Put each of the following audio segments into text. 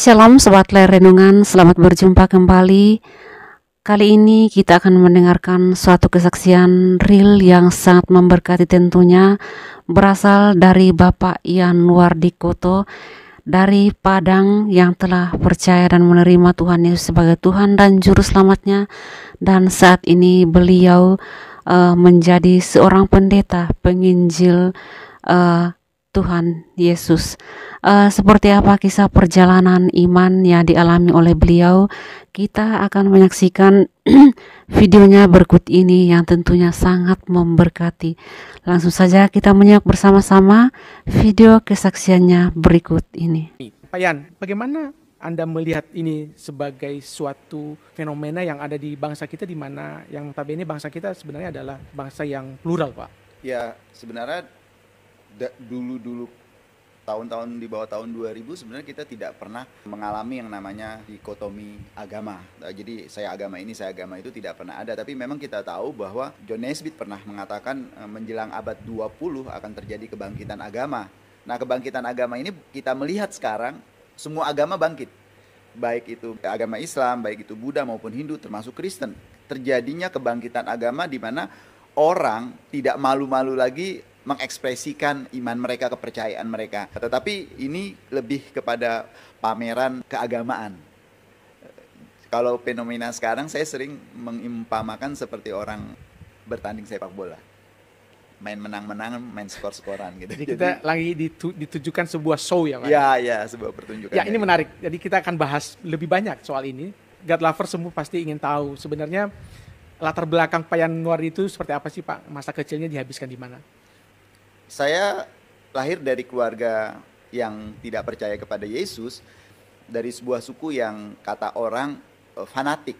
Shalom Sobat Layar Renungan, selamat berjumpa kembali. Kali ini kita akan mendengarkan suatu kesaksian real yang sangat memberkati, tentunya berasal dari Bapak Ian Wardikoto dari Padang, yang telah percaya dan menerima Tuhan Yesus sebagai Tuhan dan Juru Selamatnya. Dan saat ini beliau menjadi seorang pendeta penginjil Tuhan Yesus. Seperti apa kisah perjalanan iman yang dialami oleh beliau? Kita akan menyaksikan videonya berikut ini yang tentunya sangat memberkati. Langsung saja kita menyimak bersama-sama video kesaksiannya berikut ini. Pak Yan, bagaimana Anda melihat ini sebagai suatu fenomena yang ada di bangsa kita, di mana yang notabene bangsa kita sebenarnya adalah bangsa yang plural, Pak? Ya, sebenarnya dulu tahun-tahun di bawah tahun 2000 sebenarnya kita tidak pernah mengalami yang namanya dikotomi agama. Jadi saya agama ini, saya agama itu tidak pernah ada. Tapi memang kita tahu bahwa John Naisbitt pernah mengatakan menjelang abad 20 akan terjadi kebangkitan agama. Nah, kebangkitan agama ini kita melihat sekarang semua agama bangkit. Baik itu agama Islam, baik itu Buddha maupun Hindu, termasuk Kristen. Terjadinya kebangkitan agama di mana orang tidak malu-malu lagi mengekspresikan iman mereka, kepercayaan mereka. Tetapi ini lebih kepada pameran keagamaan. Kalau fenomena sekarang saya sering mengimpamakan seperti orang bertanding sepak bola. Main menang-menang, main skor-skoran gitu. Jadi kita lagi ditujukan sebuah show ya, Pak? Ya, sebuah pertunjukan. Ya, ini menarik. Jadi kita akan bahas lebih banyak soal ini. God lover semua pasti ingin tahu sebenarnya latar belakang Pak Yan itu seperti apa sih, Pak? Masa kecilnya dihabiskan di mana? Saya lahir dari keluarga yang tidak percaya kepada Yesus, dari sebuah suku yang kata orang fanatik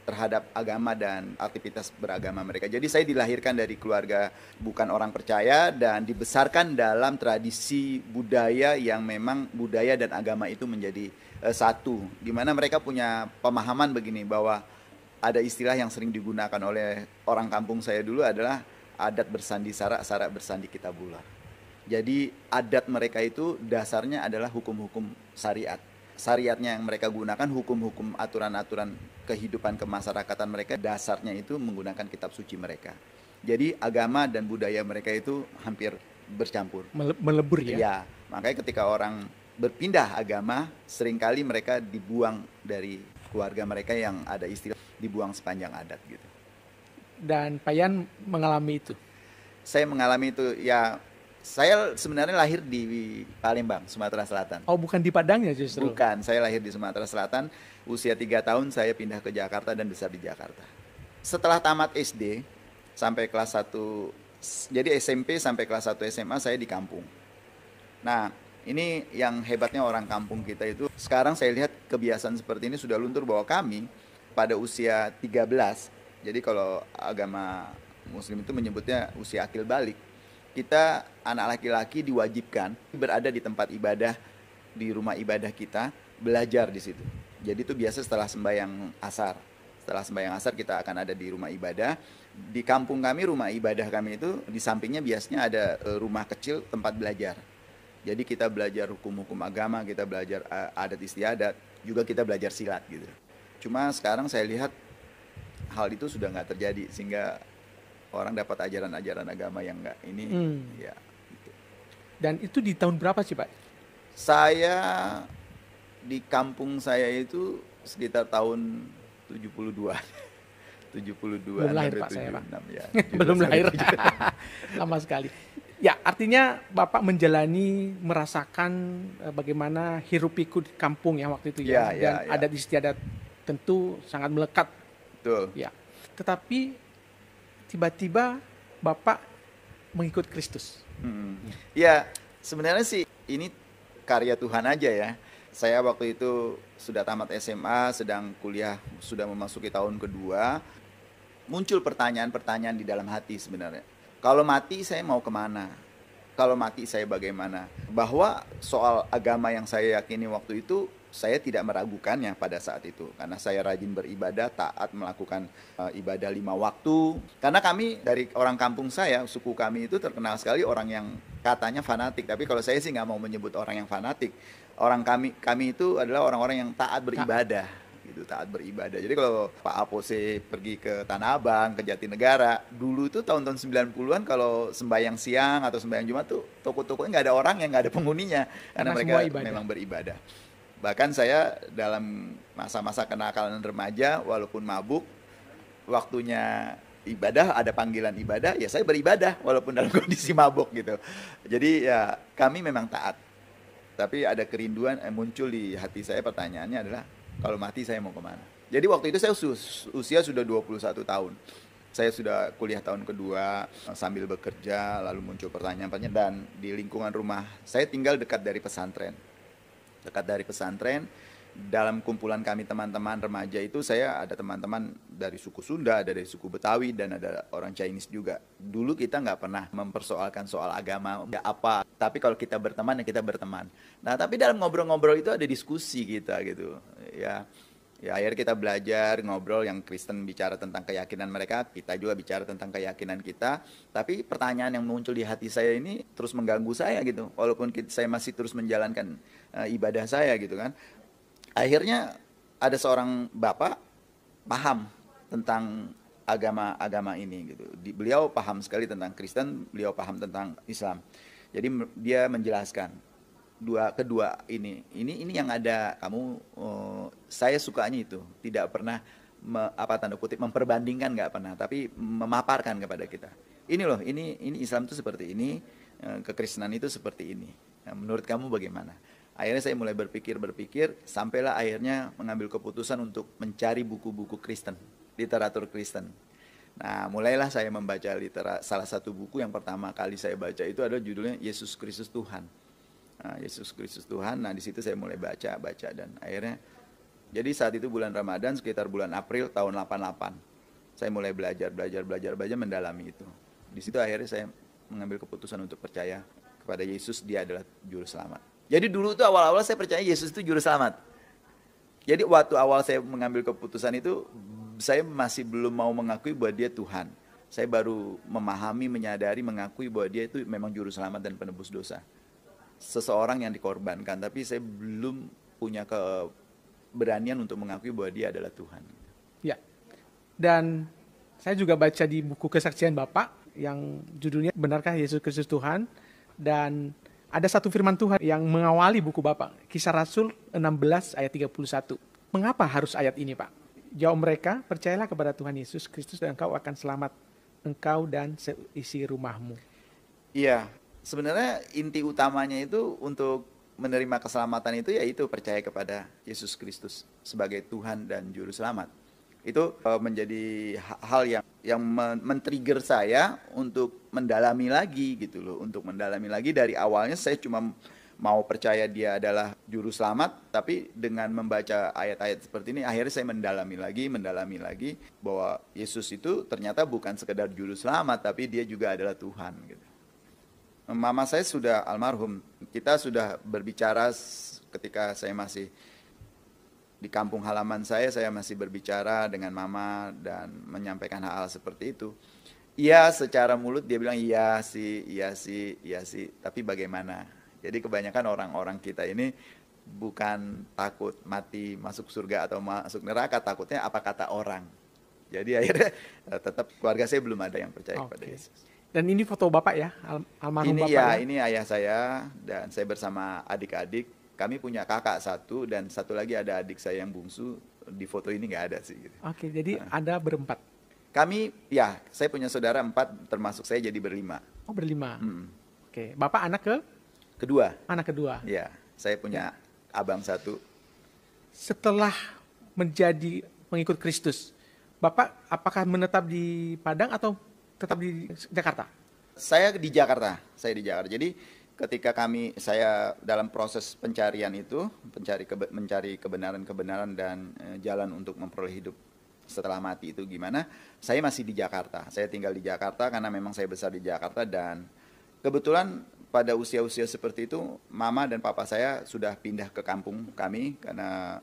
terhadap agama dan aktivitas beragama mereka. Jadi saya dilahirkan dari keluarga bukan orang percaya dan dibesarkan dalam tradisi budaya yang memang budaya dan agama itu menjadi satu. Di mana mereka punya pemahaman begini, bahwa ada istilah yang sering digunakan oleh orang kampung saya dulu adalah adat bersandi sarak, sarak bersandi kitabullah. Jadi adat mereka itu dasarnya adalah hukum-hukum syariat. Syariatnya yang mereka gunakan, hukum-hukum aturan-aturan kehidupan kemasyarakatan mereka, dasarnya itu menggunakan kitab suci mereka. Jadi agama dan budaya mereka itu hampir bercampur. Melebur ya? Ya, makanya ketika orang berpindah agama, seringkali mereka dibuang dari keluarga mereka, yang ada istilah dibuang sepanjang adat gitu. Dan Pak Yan mengalami itu? Saya mengalami itu, ya. Saya sebenarnya lahir di Palembang, Sumatera Selatan. Oh, bukan di Padangnya justru? Bukan, saya lahir di Sumatera Selatan. Usia 3 tahun saya pindah ke Jakarta dan besar di Jakarta. Setelah tamat SD sampai kelas 1, jadi SMP sampai kelas 1 SMA saya di kampung. Nah, ini yang hebatnya orang kampung kita itu. Sekarang saya lihat kebiasaan seperti ini sudah luntur, bahwa kami pada usia 13, jadi kalau agama Muslim itu menyebutnya usia akil balik, kita anak laki-laki diwajibkan berada di tempat ibadah, di rumah ibadah kita, belajar di situ. Jadi itu biasa setelah sembahyang asar. Setelah sembahyang asar kita akan ada di rumah ibadah. Di kampung kami, rumah ibadah kami itu di sampingnya biasanya ada rumah kecil tempat belajar. Jadi kita belajar hukum-hukum agama, kita belajar adat istiadat, juga kita belajar silat gitu. Cuma sekarang saya lihat hal itu sudah nggak terjadi, sehingga orang dapat ajaran-ajaran agama yang nggak ini. Ya, gitu. Dan itu di tahun berapa sih, Pak? Saya di kampung saya itu sekitar tahun 72. 72. Belum lahir, Pak, saya, Pak. Ya, Belum lahir. Lama sekali. Ya, artinya Bapak merasakan bagaimana hiruk pikuk di kampung ya waktu itu ya. Dan adat istiadat tentu sangat melekat. Betul. Ya. Tetapi tiba-tiba Bapak mengikut Kristus. Ya, sebenarnya sih ini karya Tuhan aja ya. Saya waktu itu sudah tamat SMA, sedang kuliah, sudah memasuki tahun kedua. Muncul pertanyaan-pertanyaan di dalam hati sebenarnya. Kalau mati saya mau kemana? kalau mati saya bagaimana. Bahwa soal agama yang saya yakini waktu itu, saya tidak meragukannya pada saat itu. Karena saya rajin beribadah, taat melakukan ibadah 5 waktu. Karena kami dari orang kampung saya, suku kami itu terkenal sekali orang yang katanya fanatik. Tapi kalau saya sih nggak mau menyebut orang yang fanatik. Kami itu adalah orang-orang yang taat beribadah. Gitu, taat beribadah. Jadi kalau Pak Apose pergi ke Tanah Abang, ke Jatinegara, dulu tuh tahun-tahun 90-an kalau sembahyang siang atau sembahyang Jumat tuh toko-tokonya nggak ada orang yang nggak ada penghuninya karena mereka memang beribadah. Bahkan saya dalam masa-masa kenakalan remaja, walaupun mabuk, waktunya ibadah, ada panggilan ibadah, ya saya beribadah walaupun dalam kondisi mabuk gitu. Jadi ya kami memang taat. Tapi ada kerinduan muncul di hati saya, pertanyaannya adalah kalau mati saya mau kemana? Jadi waktu itu saya usia sudah 21 tahun. Saya sudah kuliah tahun kedua sambil bekerja, lalu muncul pertanyaan-pertanyaan, dan di lingkungan rumah saya tinggal dekat dari pesantren. Dekat dari pesantren, dalam kumpulan kami teman-teman remaja itu saya ada teman-teman dari suku Sunda, ada dari suku Betawi, dan ada orang Chinese juga. Dulu kita nggak pernah mempersoalkan soal agama apa, tapi kalau kita berteman ya kita berteman. Nah tapi dalam ngobrol-ngobrol itu ada diskusi kita gitu ya. Ya akhirnya kita belajar ngobrol, yang Kristen bicara tentang keyakinan mereka, kita juga bicara tentang keyakinan kita. Tapi pertanyaan yang muncul di hati saya ini terus mengganggu saya gitu, walaupun saya masih terus menjalankan ibadah saya gitu kan. Akhirnya ada seorang bapak paham tentang agama ini gitu. Beliau paham sekali tentang Kristen, beliau paham tentang Islam. Jadi dia menjelaskan kedua ini yang ada kamu, saya sukanya itu tidak pernah tanda kutip memperbandingkan, nggak pernah, tapi memaparkan kepada kita. Ini loh, ini Islam itu seperti ini, kekristenan itu seperti ini. Nah, menurut kamu bagaimana? Akhirnya saya mulai berpikir, sampailah akhirnya mengambil keputusan untuk mencari buku-buku Kristen, literatur Kristen. Nah, mulailah saya membaca salah satu buku yang pertama kali saya baca itu adalah judulnya Yesus Kristus Tuhan. Nah, Yesus Kristus Tuhan. Nah, di situ saya mulai baca dan akhirnya jadi saat itu bulan Ramadan sekitar bulan April tahun 88. Saya mulai belajar mendalami itu. Di situ akhirnya saya mengambil keputusan untuk percaya kepada Yesus, dia adalah juru selamat. Jadi dulu tuh awal-awal saya percaya Yesus itu juru selamat. Jadi waktu awal saya mengambil keputusan itu, saya masih belum mau mengakui bahwa dia Tuhan. Saya baru memahami, menyadari, mengakui bahwa dia itu memang juru selamat dan penebus dosa. Seseorang yang dikorbankan, tapi saya belum punya keberanian untuk mengakui bahwa dia adalah Tuhan. Ya, dan saya juga baca di buku kesaksian Bapak yang judulnya Benarkah Yesus Kristus Tuhan, dan ada satu firman Tuhan yang mengawali buku Bapak, Kisah Rasul 16 ayat 31. Mengapa harus ayat ini, Pak? Jawab mereka, percayalah kepada Tuhan Yesus Kristus dan engkau akan selamat, engkau dan seisi rumahmu. Iya. Sebenarnya inti utamanya itu untuk menerima keselamatan itu yaitu percaya kepada Yesus Kristus sebagai Tuhan dan Juru Selamat. Itu menjadi hal yang men-trigger saya untuk mendalami lagi gitu loh. Untuk mendalami lagi, dari awalnya saya cuma mau percaya dia adalah Juru Selamat, tapi dengan membaca ayat-ayat seperti ini akhirnya saya mendalami lagi bahwa Yesus itu ternyata bukan sekedar Juru Selamat, tapi dia juga adalah Tuhan gitu. Mama saya sudah almarhum. Kita sudah berbicara ketika saya masih di kampung halaman saya masih berbicara dengan mama dan menyampaikan hal-hal seperti itu. Iya, secara mulut dia bilang iya sih, tapi bagaimana? Jadi kebanyakan orang-orang kita ini bukan takut mati masuk surga atau masuk neraka, takutnya apa kata orang. Jadi akhirnya tetap keluarga saya belum ada yang percaya kepada Yesus. Dan ini foto Bapak ya, almarhum ini Bapak ya? Ini ayah saya dan saya bersama adik-adik. Kami punya kakak satu dan satu lagi ada adik saya yang bungsu. Di foto ini nggak ada sih. Gitu. Oke, jadi Anda berempat? Kami, saya punya saudara 4, termasuk saya jadi berlima. Oh, berlima. Oke, Bapak anak kedua? Anak kedua. Ya, saya punya abang 1. Setelah menjadi pengikut Kristus, Bapak apakah menetap di Padang atau tetap di Jakarta? Saya di Jakarta. Jadi ketika saya dalam proses pencarian itu, mencari kebenaran dan jalan untuk memperoleh hidup setelah mati itu gimana, saya masih di Jakarta. Saya tinggal di Jakarta karena memang saya besar di Jakarta, dan kebetulan pada usia-usia seperti itu, mama dan papa saya sudah pindah ke kampung kami karena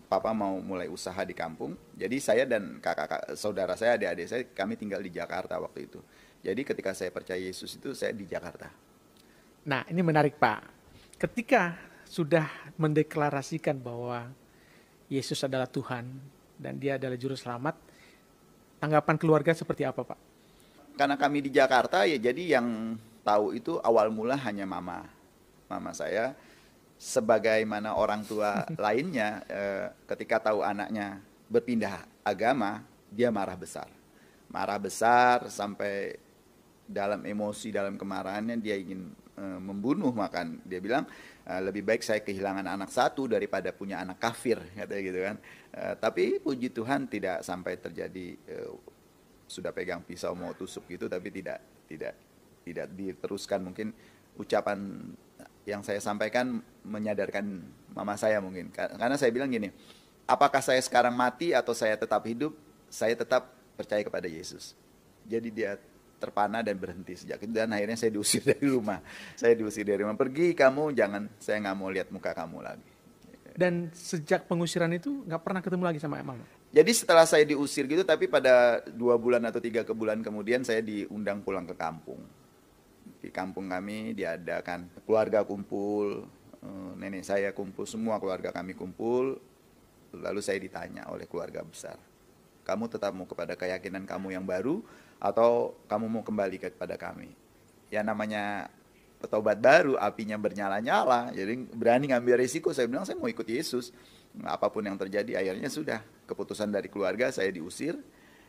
papa mau mulai usaha di kampung. Jadi saya dan kakak saudara saya, adik-adik saya, kami tinggal di Jakarta waktu itu. Jadi ketika saya percaya Yesus itu saya di Jakarta. Nah, ini menarik Pak. Ketika sudah mendeklarasikan bahwa Yesus adalah Tuhan dan dia adalah juru selamat, tanggapan keluarga seperti apa Pak? Karena kami di Jakarta ya, jadi yang tahu itu awal mula hanya mama. Mama saya sebagaimana orang tua lainnya, ketika tahu anaknya berpindah agama, dia marah besar. Marah besar sampai dalam emosi, dalam kemarahannya dia ingin membunuh. Makan dia bilang, lebih baik saya kehilangan anak satu daripada punya anak kafir, katanya gitu kan. Tapi puji Tuhan tidak sampai terjadi, sudah pegang pisau mau tusuk gitu, tapi tidak diteruskan. Mungkin ucapan yang saya sampaikan menyadarkan mama saya mungkin, karena saya bilang gini, apakah saya sekarang mati atau saya tetap hidup, saya tetap percaya kepada Yesus. Jadi dia terpana dan berhenti sejak itu, dan akhirnya saya diusir dari rumah. Saya diusir dari rumah, pergi kamu, jangan, saya nggak mau lihat muka kamu lagi. Dan sejak pengusiran itu nggak pernah ketemu lagi sama mama? Jadi setelah saya diusir gitu, tapi pada 2 bulan atau 3 bulan kemudian saya diundang pulang ke kampung. Di kampung kami diadakan keluarga kumpul, nenek saya kumpul, semua keluarga kami kumpul. Lalu saya ditanya oleh keluarga besar, kamu tetap mau kepada keyakinan kamu yang baru atau kamu mau kembali kepada kami? Ya namanya petobat baru, apinya bernyala-nyala, jadi berani ngambil risiko. Saya bilang saya mau ikut Yesus. Apapun yang terjadi, akhirnya sudah keputusan dari keluarga, saya diusir,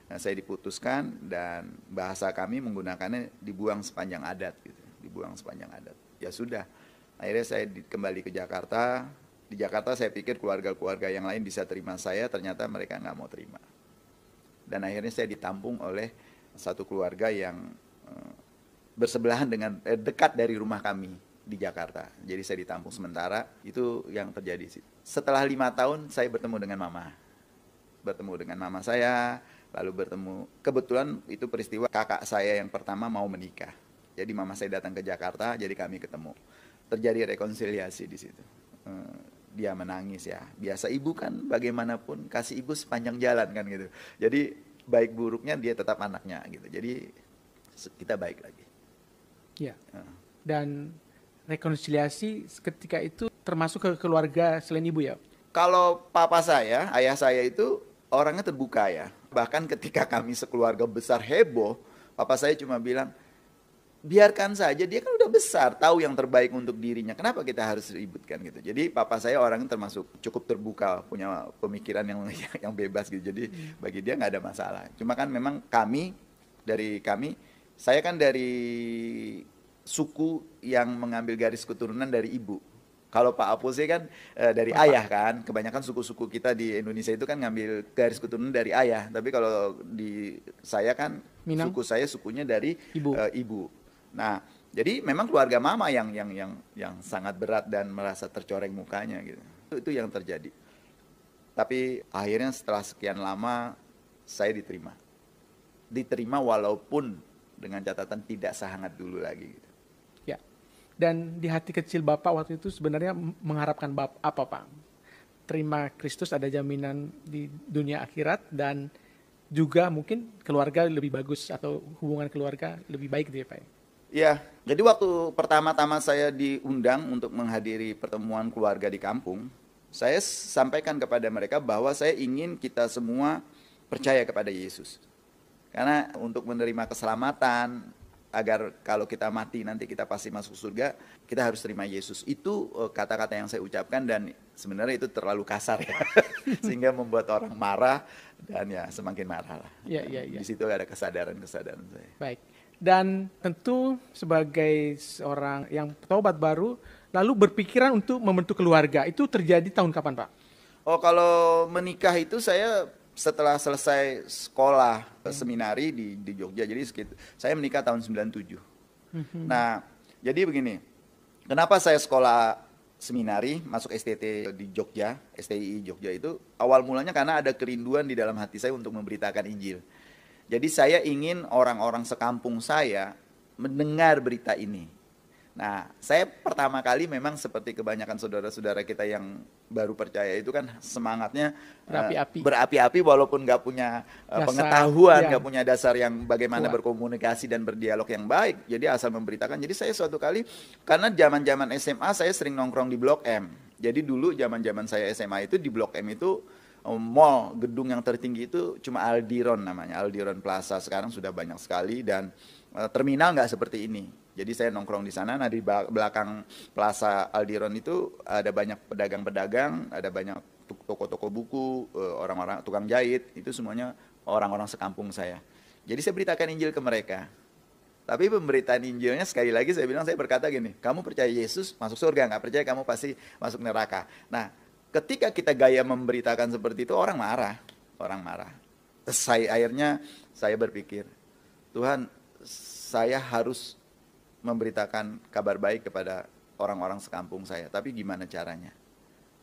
saya diputuskan, dan bahasa kami menggunakannya dibuang sepanjang adat gitu, dibuang sepanjang adat. Ya sudah, akhirnya saya kembali ke Jakarta. Di Jakarta saya pikir keluarga-keluarga yang lain bisa terima saya, ternyata mereka nggak mau terima. Dan akhirnya saya ditampung oleh satu keluarga yang bersebelahan dengan dekat dari rumah kami di Jakarta. Jadi saya ditampung sementara, itu yang terjadi. Setelah 5 tahun saya bertemu dengan mama saya, lalu kebetulan itu peristiwa kakak saya yang pertama mau menikah. Jadi mama saya datang ke Jakarta, jadi kami ketemu. Terjadi rekonsiliasi di situ. Dia menangis ya. Biasa ibu kan bagaimanapun kasih ibu sepanjang jalan kan gitu. Jadi baik buruknya dia tetap anaknya gitu. Jadi kita baik lagi. Ya. Dan rekonsiliasi ketika itu termasuk ke keluarga selain ibu ya? Kalau papa saya, ayah saya itu orangnya terbuka ya. Bahkan ketika kami sekeluarga besar heboh, papa saya cuma bilang, biarkan saja, dia kan udah besar, tahu yang terbaik untuk dirinya. Kenapa kita harus ributkan gitu? Jadi papa saya orangnya termasuk cukup terbuka, punya pemikiran yang bebas gitu. Jadi bagi dia nggak ada masalah. Cuma kan memang saya kan dari suku yang mengambil garis keturunan dari ibu. Kalau Pak Apose kan dari ayah kan. Kebanyakan suku-suku kita di Indonesia itu kan ngambil garis keturunan dari ayah. Tapi kalau di saya kan Minang, sukunya dari ibu. Nah, jadi memang keluarga mama yang sangat berat dan merasa tercoreng mukanya gitu. Itu yang terjadi. Tapi akhirnya setelah sekian lama saya diterima. Diterima walaupun dengan catatan tidak sehangat dulu lagi gitu. Ya. Dan di hati kecil Bapak waktu itu sebenarnya mengharapkan apa Pak? Terima Kristus, ada jaminan di dunia akhirat, dan juga mungkin keluarga lebih bagus atau hubungan keluarga lebih baik gitu ya Pak? Ya, jadi waktu pertama-tama saya diundang untuk menghadiri pertemuan keluarga di kampung, saya sampaikan kepada mereka bahwa saya ingin kita semua percaya kepada Yesus. Karena untuk menerima keselamatan, agar kalau kita mati nanti kita pasti masuk surga, kita harus terima Yesus. Itu kata-kata yang saya ucapkan, dan sebenarnya itu terlalu kasar ya. Sehingga membuat orang marah, dan ya semakin marah lah. Ya. Di situ ada kesadaran saya. Baik. Dan tentu sebagai seorang yang tobat baru, lalu berpikiran untuk membentuk keluarga, itu terjadi tahun kapan Pak? Oh, kalau menikah itu saya setelah selesai sekolah seminari di Jogja. Jadi saya menikah tahun 97. Nah, jadi begini. Kenapa saya sekolah seminari, masuk STT di Jogja, STI Jogja itu awal mulanya karena ada kerinduan di dalam hati saya untuk memberitakan Injil. Jadi saya ingin orang-orang sekampung saya mendengar berita ini. Nah, saya pertama kali memang seperti kebanyakan saudara-saudara kita yang baru percaya itu kan semangatnya berapi-api walaupun nggak punya pengetahuan, nggak punya dasar yang bagaimana berkomunikasi dan berdialog yang baik. Jadi asal memberitakan. Jadi saya suatu kali, karena zaman-zaman SMA saya sering nongkrong di Blok M. Jadi dulu zaman-zaman saya SMA itu di Blok M itu mall, gedung yang tertinggi itu cuma Aldiron namanya, Aldiron Plaza. Sekarang sudah banyak sekali dan terminal nggak seperti ini. Jadi saya nongkrong di sana. Nah, di belakang Plaza Aldiron itu ada banyak pedagang-pedagang, ada banyak toko-toko buku, orang-orang tukang jahit, itu semuanya orang-orang sekampung saya. Jadi saya beritakan Injil ke mereka. Tapi pemberitaan Injilnya sekali lagi saya bilang, saya berkata gini, kamu percaya Yesus masuk surga, nggak percaya kamu pasti masuk neraka. Nah, ketika kita gaya memberitakan seperti itu, orang marah. Akhirnya saya berpikir, Tuhan, saya harus memberitakan kabar baik kepada orang-orang sekampung saya. Tapi gimana caranya?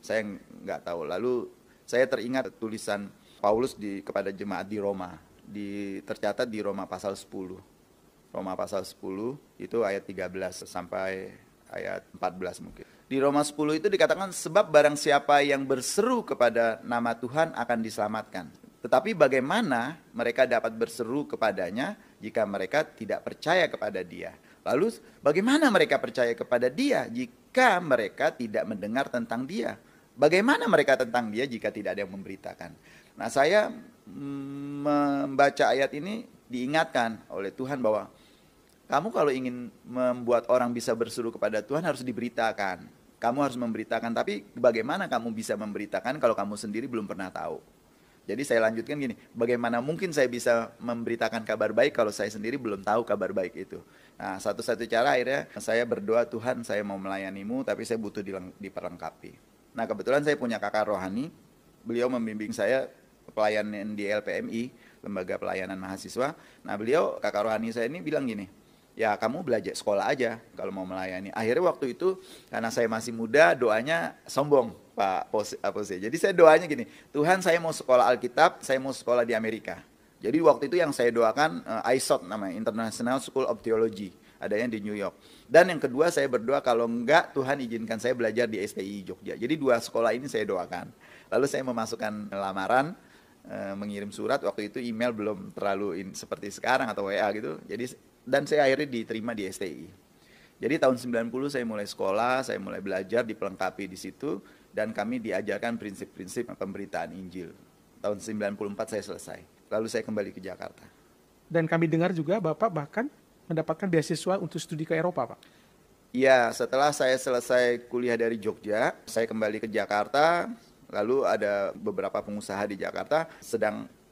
Saya nggak tahu. Lalu saya teringat tulisan Paulus kepada jemaat di Roma. Tercatat di Roma pasal 10. Roma pasal 10 itu ayat 13 sampai ayat 14 mungkin. Di Roma 10 itu dikatakan, sebab barang siapa yang berseru kepada nama Tuhan akan diselamatkan. Tetapi bagaimana mereka dapat berseru kepadanya jika mereka tidak percaya kepada Dia? Lalu bagaimana mereka percaya kepada Dia jika mereka tidak mendengar tentang Dia? Bagaimana mereka tentang Dia jika tidak ada yang memberitakan? Nah, saya membaca ayat ini diingatkan oleh Tuhan bahwa kamu kalau ingin membuat orang bisa berseru kepada Tuhan harus diberitakan. Kamu harus memberitakan, tapi bagaimana kamu bisa memberitakan kalau kamu sendiri belum pernah tahu? Jadi saya lanjutkan gini, bagaimana mungkin saya bisa memberitakan kabar baik kalau saya sendiri belum tahu kabar baik itu? Nah, satu-satu cara akhirnya saya berdoa, Tuhan saya mau melayanimu tapi saya butuh diperlengkapi. Nah, kebetulan saya punya kakak rohani, beliau membimbing saya pelayanan di LPMI, Lembaga Pelayanan Mahasiswa. Nah, kakak rohani saya ini bilang gini, ya kamu belajar sekolah aja kalau mau melayani. Akhirnya waktu itu karena saya masih muda, doanya sombong Pak Pose. Jadi saya doanya gini, Tuhan saya mau sekolah Alkitab, saya mau sekolah di Amerika. Jadi waktu itu yang saya doakan ISOT namanya, International School of Theology, adanya di New York. Dan yang kedua saya berdoa kalau enggak Tuhan izinkan saya belajar di STI Jogja. Jadi dua sekolah ini saya doakan. Lalu saya memasukkan lamaran, mengirim surat, waktu itu email belum terlalu seperti sekarang atau WA gitu. Jadi dan saya akhirnya diterima di STI. Jadi tahun 90 saya mulai sekolah, saya mulai belajar, dipelengkapi di situ, dan kami diajarkan prinsip-prinsip pemberitaan Injil. Tahun 94 saya selesai. Lalu saya kembali ke Jakarta. Dan kami dengar juga Bapak bahkan mendapatkan beasiswa untuk studi ke Eropa, Pak. Iya, setelah saya selesai kuliah dari Jogja, saya kembali ke Jakarta, lalu ada beberapa pengusaha di Jakarta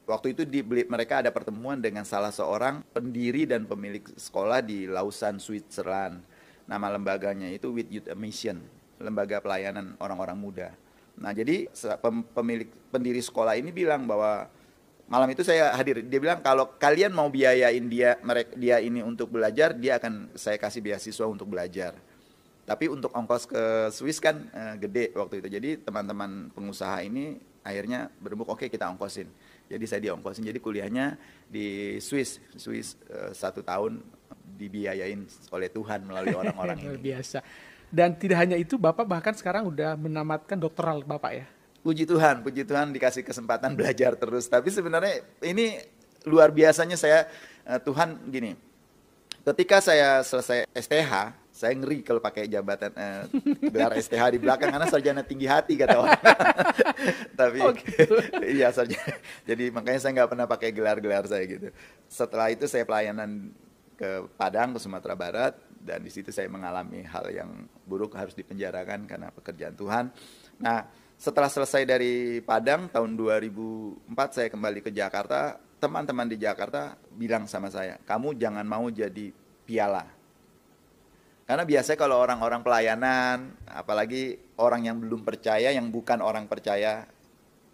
waktu itu mereka ada pertemuan dengan salah seorang pendiri dan pemilik sekolah di Lausanne, Switzerland. Nama lembaganya itu With Youth Mission, lembaga pelayanan orang-orang muda. Nah, jadi pendiri sekolah ini bilang bahwa malam itu saya hadir. Dia bilang kalau kalian mau biayain dia ini untuk belajar, saya kasih beasiswa untuk belajar. Tapi untuk ongkos ke Swiss kan gede waktu itu. Jadi teman-teman pengusaha ini akhirnya berembuk, oke kita ongkosin. Jadi saya diongkosin. Jadi kuliahnya di Swiss 1 tahun dibiayain oleh Tuhan melalui orang-orang ini. Luar biasa. Dan tidak hanya itu, Bapak bahkan sekarang udah menamatkan doktoral Bapak ya. Puji Tuhan dikasih kesempatan belajar terus. Tapi sebenarnya ini luar biasanya Tuhan gini. Ketika saya selesai STH, saya ngeri kalau pakai jabatan gelar STH di belakang karena sarjana tinggi hati kata orang. Tapi iya sarjana. Jadi makanya saya nggak pernah pakai gelar-gelar saya gitu. Setelah itu saya pelayanan ke Padang, ke Sumatera Barat, dan di situ saya mengalami hal yang buruk, harus dipenjarakan karena pekerjaan Tuhan. Nah, setelah selesai dari Padang tahun 2004 saya kembali ke Jakarta. Teman-teman di Jakarta bilang sama saya, kamu jangan mau jadi piala. Karena biasanya kalau orang-orang pelayanan, apalagi orang yang belum percaya, yang bukan orang percaya,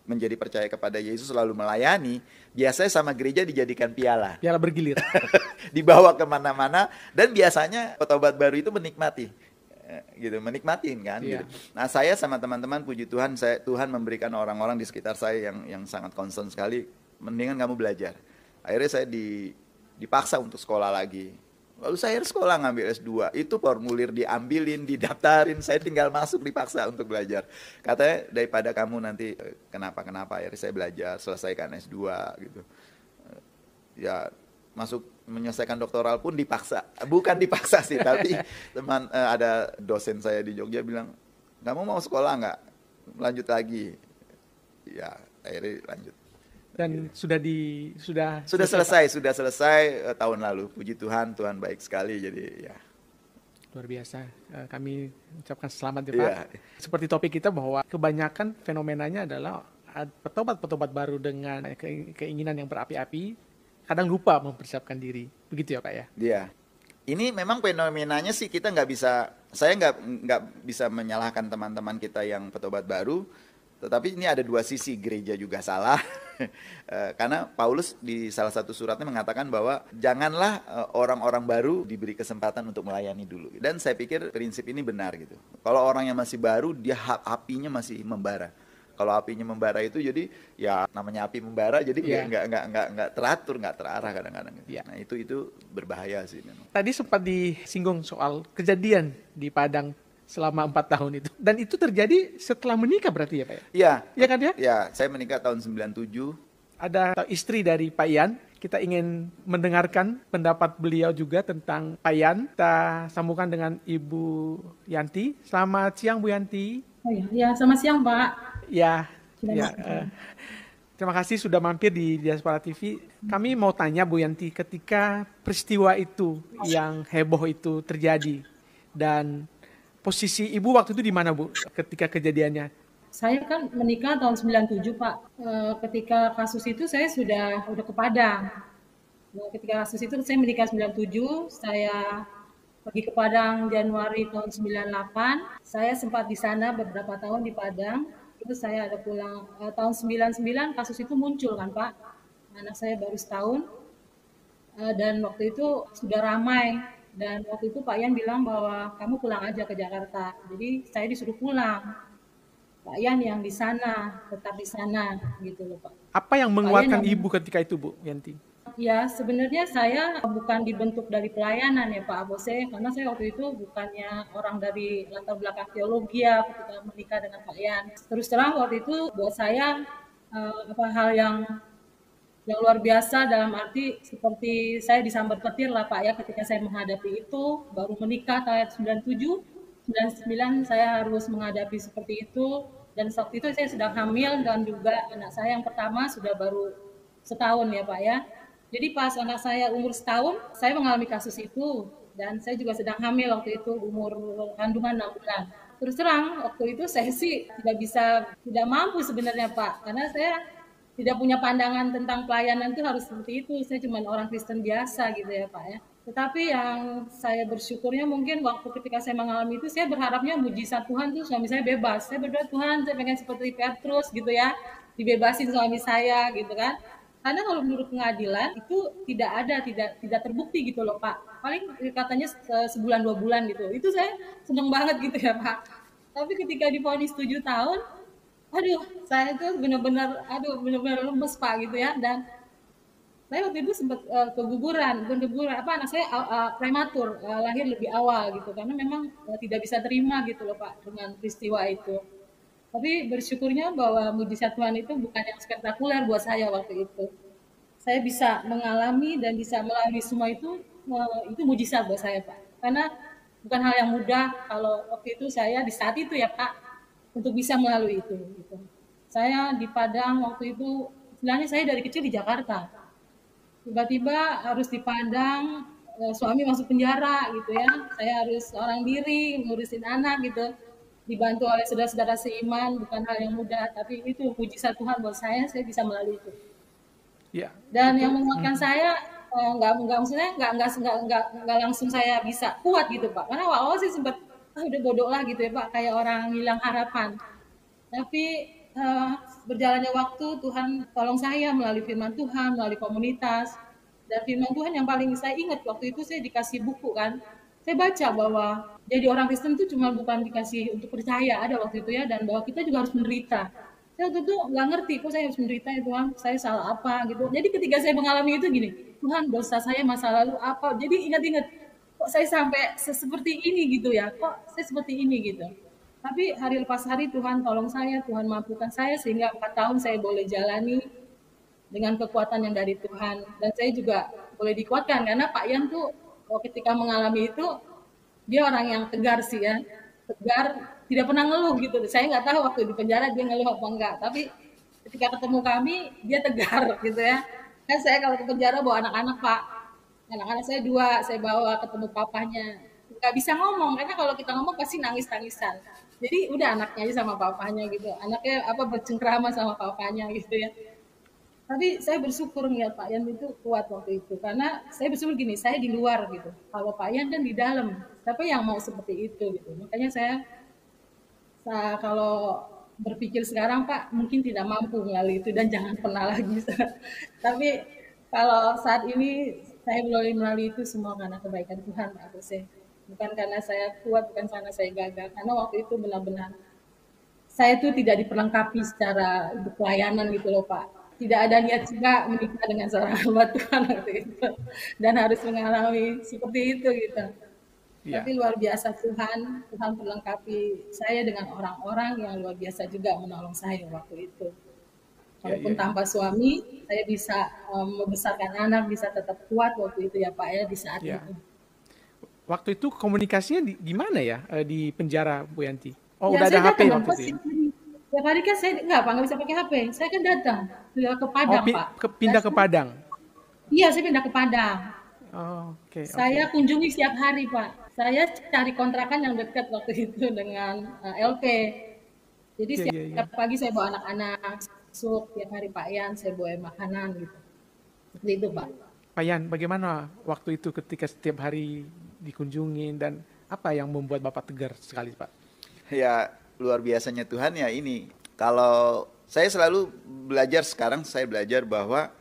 menjadi percaya kepada Yesus lalu melayani, biasanya sama gereja dijadikan piala. Piala bergilir. Dibawa kemana-mana, dan biasanya petobat baru itu menikmatin kan. Gitu. Nah, saya sama teman-teman, puji Tuhan, Tuhan memberikan orang-orang di sekitar saya yang sangat concern sekali, mendingan kamu belajar. Akhirnya saya dipaksa untuk sekolah lagi Lalu saya sekolah ngambil S2, itu formulir diambilin, didaftarin, saya tinggal masuk dipaksa untuk belajar. Katanya daripada kamu nanti kenapa-kenapa, akhirnya saya belajar, selesaikan S2 gitu. Ya masuk menyelesaikan doktoral pun dipaksa, bukan dipaksa sih, tapi teman ada dosen saya di Jogja bilang, kamu mau sekolah nggak? Lanjut lagi. Ya akhirnya lanjut. Dan sudah selesai tahun lalu. Puji Tuhan, Tuhan baik sekali. Jadi ya luar biasa. Kami ucapkan selamat ya Pak. Yeah. Seperti topik kita bahwa kebanyakan fenomenanya adalah petobat-petobat baru dengan keinginan yang berapi-api, kadang lupa mempersiapkan diri. Begitu ya Pak ya? Iya. Ini memang fenomenanya sih kita nggak bisa, saya nggak bisa menyalahkan teman-teman kita yang petobat baru. Tetapi ini ada dua sisi, gereja juga salah. Karena Paulus di salah satu suratnya mengatakan bahwa janganlah orang-orang baru diberi kesempatan untuk melayani dulu. Dan saya pikir prinsip ini benar gitu. Kalau orang yang masih baru, dia apinya masih membara. Kalau apinya membara itu jadi ya namanya api membara, jadi nggak teratur, nggak terarah kadang-kadang. Gitu. Nah itu berbahaya sih memang. Tadi sempat disinggung soal kejadian di Padang selama 4 tahun itu. Dan itu terjadi setelah menikah berarti ya Pak? Iya. Iya kan ya? Ya, saya menikah tahun 97. Ada istri dari Pak Ian. Kita ingin mendengarkan pendapat beliau juga tentang Pak Ian. Kita sambungkan dengan Ibu Yanti. Selamat siang Bu Yanti. Oh ya, selamat siang Pak. Ya. Terima kasih sudah mampir di Diaspora TV. Kami mau tanya Bu Yanti, ketika peristiwa itu yang heboh itu terjadi dan posisi Ibu waktu itu di mana Bu ketika kejadiannya? Saya kan menikah tahun 97 Pak. Ketika kasus itu saya sudah ke Padang. Ketika kasus itu saya menikah 97, saya pergi ke Padang Januari tahun 98. Saya sempat di sana beberapa tahun di Padang. Itu saya ada pulang tahun 99 kasus itu muncul kan Pak. Anak saya baru setahun. Dan waktu itu sudah ramai. Dan waktu itu Pak Ian bilang bahwa kamu pulang aja ke Jakarta. Jadi saya disuruh pulang. Pak Ian yang di sana, tetap di sana gitu loh Pak. Apa yang menguatkan Ibu ketika itu Bu Yanti? Ya sebenarnya saya bukan dibentuk dari pelayanan ya Pak Abose. Karena saya waktu itu bukannya orang dari latar belakang teologi ya ketika menikah dengan Pak Ian. Terus terang waktu itu buat saya hal yang luar biasa dalam arti seperti saya disambar petir lah Pak ya ketika saya menghadapi itu. Baru menikah tahun 97, 99 saya harus menghadapi seperti itu. Dan waktu itu saya sedang hamil dan juga anak saya yang pertama sudah baru setahun ya Pak ya. Jadi pas anak saya umur setahun, saya mengalami kasus itu. Dan saya juga sedang hamil waktu itu, umur kandungan 6 bulan. Terus terang waktu itu saya sih tidak mampu sebenarnya Pak. Karena saya tidak punya pandangan tentang pelayanan itu harus seperti itu. Saya cuma orang Kristen biasa gitu ya Pak ya. Tetapi yang saya bersyukurnya mungkin waktu ketika saya mengalami itu, saya berharapnya mujizat Tuhan tuh suami saya bebas. Saya berdoa Tuhan, saya pengen seperti Petrus gitu ya, dibebasin suami saya gitu kan. Karena kalau menurut pengadilan itu tidak terbukti gitu loh Pak. Paling katanya sebulan 2 bulan gitu. Itu saya seneng banget gitu ya Pak. Tapi ketika divonis 7 tahun, saya itu benar-benar lemes Pak gitu ya. Dan saya waktu itu sempat keguguran, anak saya prematur, lahir lebih awal gitu karena memang tidak bisa terima gitu loh Pak dengan peristiwa itu. Tapi bersyukurnya bahwa mujizat Tuhan itu bukan yang spektakuler buat saya waktu itu. Saya bisa mengalami dan bisa melalui semua itu mujizat buat saya Pak. Karena bukan hal yang mudah kalau waktu itu saya di saat itu ya Pak untuk bisa melalui itu. Gitu. Saya di Padang waktu itu, sebenarnya saya dari kecil di Jakarta. Tiba-tiba harus di Padang, suami masuk penjara gitu ya. Saya harus orang diri, ngurusin anak gitu. Dibantu oleh saudara-saudara seiman, bukan hal yang mudah, tapi itu mujizat Tuhan buat saya bisa melalui itu. Ya, dan yang menguatkan saya nggak langsung saya bisa kuat gitu Pak, karena awal sih sempat udah bodoh lah gitu ya Pak, kayak orang hilang harapan. Tapi berjalannya waktu Tuhan tolong saya melalui firman Tuhan, melalui komunitas, dan firman Tuhan yang paling saya ingat waktu itu saya dikasih buku kan. Saya baca bahwa jadi orang Kristen itu cuma bukan dikasih untuk percaya, ada waktu itu ya, dan bahwa kita juga harus menderita. Saya waktu itu nggak ngerti, kok saya harus menderita ya Tuhan, saya salah apa gitu. Jadi ketika saya mengalami itu gini, Tuhan dosa saya masa lalu apa, jadi ingat-ingat, kok saya sampai seperti ini gitu ya, kok saya seperti ini gitu. Tapi hari lepas hari Tuhan tolong saya, Tuhan mampukan saya sehingga 4 tahun saya boleh jalani dengan kekuatan yang dari Tuhan. Dan saya juga boleh dikuatkan karena Pak Yan tuh ketika mengalami itu dia orang yang tegar sih ya, tegar, tidak pernah ngeluh gitu. Saya nggak tahu waktu di penjara dia ngeluh apa enggak, tapi ketika ketemu kami dia tegar gitu ya. Kan saya kalau ke penjara bawa anak-anak Pak, anak-anak saya 2, saya bawa ketemu papanya. Nggak bisa ngomong, karena kalau kita ngomong pasti nangis-nangisan. Jadi udah anaknya aja sama papanya gitu. Anaknya bercengkrama sama papanya gitu ya. Tapi saya bersyukur ngeliat Pak Yan itu kuat waktu itu. Karena saya bersyukur gini, saya di luar gitu. Kalau Pak Yan kan di dalam. Siapa yang mau seperti itu gitu. Makanya saya kalau berpikir sekarang Pak mungkin tidak mampu melalui itu dan jangan pernah lagi. Tapi kalau saat ini saya melalui itu semua karena kebaikan Tuhan Pak Jose. Bukan karena saya kuat, bukan karena saya gagal. Karena waktu itu benar-benar saya itu tidak diperlengkapi secara pelayanan gitu loh Pak. Tidak ada niat juga menikah dengan seorang hamba Tuhan waktu itu. Dan harus mengalami seperti itu gitu. Ya. Tapi luar biasa Tuhan perlengkapi saya dengan orang-orang yang luar biasa juga menolong saya waktu itu. Walaupun tanpa suami, saya bisa membesarkan anak, bisa tetap kuat waktu itu ya Pak ya di saat itu. Waktu itu komunikasinya gimana ya di penjara Bu Yanti? Oh ya, udah ada HP waktu itu? Tiap hari kan saya nggak bisa pakai HP. Saya kan datang ke Padang Pak. Pindah ke Padang? Iya, saya pindah ke Padang. Oh, okay. Saya kunjungi setiap hari Pak. Saya cari kontrakan yang dekat waktu itu dengan LP. Jadi setiap pagi saya bawa anak-anak masuk, tiap hari Pak Yan saya bawa makanan gitu. Seperti itu Pak. Pak Yan, bagaimana waktu itu ketika setiap hari dikunjungin dan apa yang membuat Bapak tegar sekali Pak? Ya luar biasanya Tuhan ya ini. Kalau saya selalu belajar sekarang, saya belajar bahwa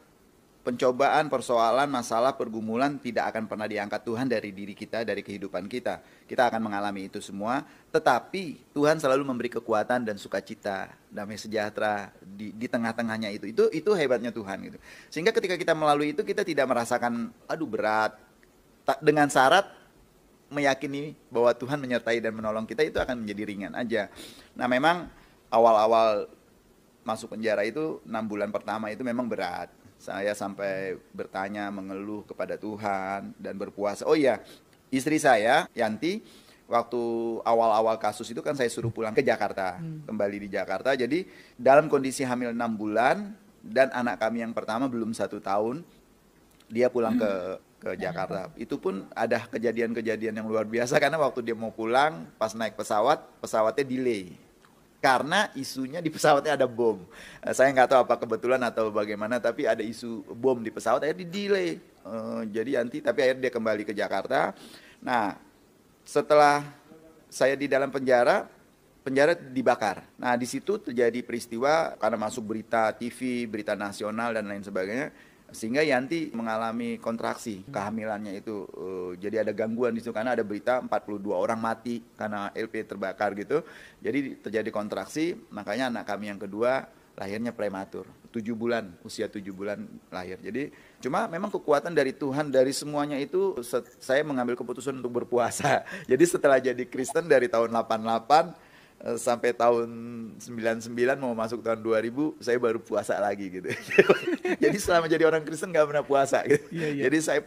pencobaan, persoalan, masalah, pergumulan tidak akan pernah diangkat Tuhan dari diri kita, dari kehidupan kita. Kita akan mengalami itu semua, tetapi Tuhan selalu memberi kekuatan dan sukacita, damai sejahtera di tengah-tengahnya itu. Itu hebatnya Tuhan gitu. Sehingga ketika kita melalui itu kita tidak merasakan aduh berat. Dengan syarat meyakini bahwa Tuhan menyertai dan menolong kita, itu akan menjadi ringan aja. Nah memang awal-awal masuk penjara itu 6 bulan pertama itu memang berat. Saya sampai bertanya, mengeluh kepada Tuhan dan berpuasa. Oh iya, istri saya, Yanti, waktu awal-awal kasus itu kan saya suruh pulang ke Jakarta, kembali di Jakarta. Jadi dalam kondisi hamil 6 bulan dan anak kami yang pertama belum 1 tahun, dia pulang ke Jakarta. Itu pun ada kejadian-kejadian yang luar biasa karena waktu dia mau pulang, pas naik pesawatnya delay. Karena isunya di pesawatnya ada bom. Saya nggak tahu apa kebetulan atau bagaimana, tapi ada isu bom di pesawat, akhirnya di delay. Tapi akhirnya dia kembali ke Jakarta. Nah, setelah saya di dalam penjara dibakar. Nah, di situ terjadi peristiwa karena masuk berita TV, berita nasional dan lain sebagainya. Sehingga Yanti mengalami kontraksi kehamilannya itu. Jadi ada gangguan di situ karena ada berita 42 orang mati karena LP terbakar gitu. Jadi terjadi kontraksi, makanya anak kami yang kedua lahirnya prematur. 7 bulan, usia 7 bulan lahir. Jadi cuma memang kekuatan dari Tuhan dari semuanya itu saya mengambil keputusan untuk berpuasa. Jadi setelah jadi Kristen dari tahun 88 sampai tahun 99 mau masuk tahun 2000 saya baru puasa lagi gitu. Jadi selama jadi orang Kristen gak pernah puasa gitu. Jadi saya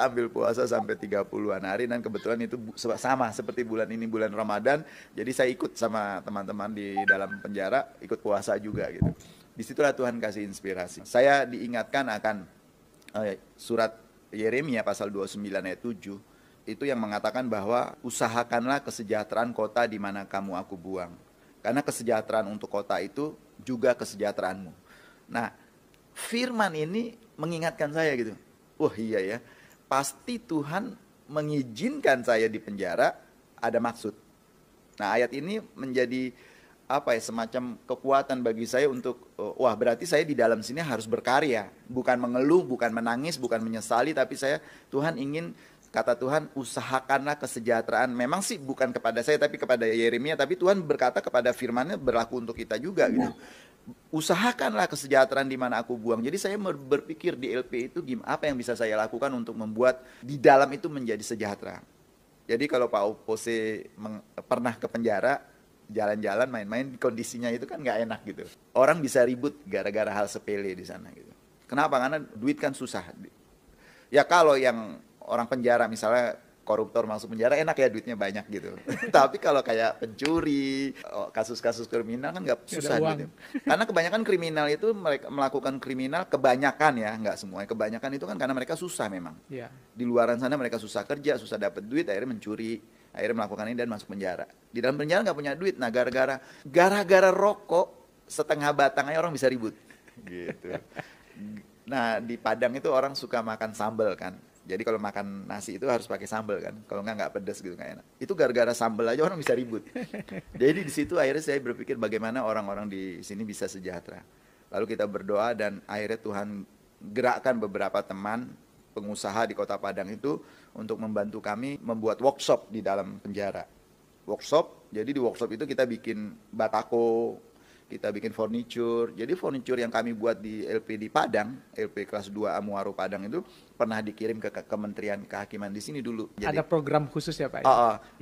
ambil puasa sampai 30-an hari dan kebetulan itu sama seperti bulan ini bulan Ramadan. Jadi saya ikut sama teman-teman di dalam penjara ikut puasa juga gitu. Disitulah Tuhan kasih inspirasi. Saya diingatkan akan surat Yeremia pasal 29 ayat 7. Itu yang mengatakan bahwa usahakanlah kesejahteraan kota di mana kamu aku buang. Karena kesejahteraan untuk kota itu juga kesejahteraanmu. Nah, firman ini mengingatkan saya gitu. Wah iya ya, pasti Tuhan mengizinkan saya di penjara ada maksud. Nah, ayat ini menjadi semacam kekuatan bagi saya untuk wah berarti saya di dalam sini harus berkarya. Bukan mengeluh, bukan menangis, bukan menyesali, tapi Tuhan ingin. Kata Tuhan, usahakanlah kesejahteraan. Memang sih bukan kepada saya, tapi kepada Yeremia. Tapi Tuhan berkata kepada firman-Nya berlaku untuk kita juga gitu. Usahakanlah kesejahteraan di mana aku buang. Jadi saya berpikir di LP itu apa yang bisa saya lakukan untuk membuat di dalam itu menjadi sejahtera. Jadi kalau Pak Opose pernah ke penjara, jalan-jalan, main-main, kondisinya itu kan nggak enak gitu. Orang bisa ribut gara-gara hal sepele di sana gitu. Kenapa? Karena duit kan susah. Ya kalau yang orang penjara misalnya koruptor masuk penjara enak ya, duitnya banyak gitu. Tapi kalau kayak pencuri, kasus-kasus kriminal kan nggak, susah gitu. Karena kebanyakan kriminal itu mereka melakukan kriminal, kebanyakan ya, nggak semua. Kebanyakan itu kan karena mereka susah memang. Yeah. Di luaran sana mereka susah kerja, susah dapat duit, akhirnya mencuri, akhirnya melakukan ini dan masuk penjara. Di dalam penjara nggak punya duit. Nah gara-gara rokok setengah batang aja orang bisa ribut. Gitu. Nah di Padang itu orang suka makan sambal kan. Jadi kalau makan nasi itu harus pakai sambal kan. Kalau nggak pedas gitu, nggak enak. Itu gara-gara sambal aja orang bisa ribut. Jadi di situ akhirnya saya berpikir bagaimana orang-orang di sini bisa sejahtera. Lalu kita berdoa dan akhirnya Tuhan gerakkan beberapa teman pengusaha di Kota Padang itu untuk membantu kami membuat workshop di dalam penjara. Workshop, jadi di workshop itu kita bikin batako, kita bikin furniture. Jadi furniture yang kami buat di LP di Padang, LP kelas 2 Amuaro Padang itu pernah dikirim ke Kementerian Kehakiman di sini dulu. Jadi, ada program khusus ya Pak?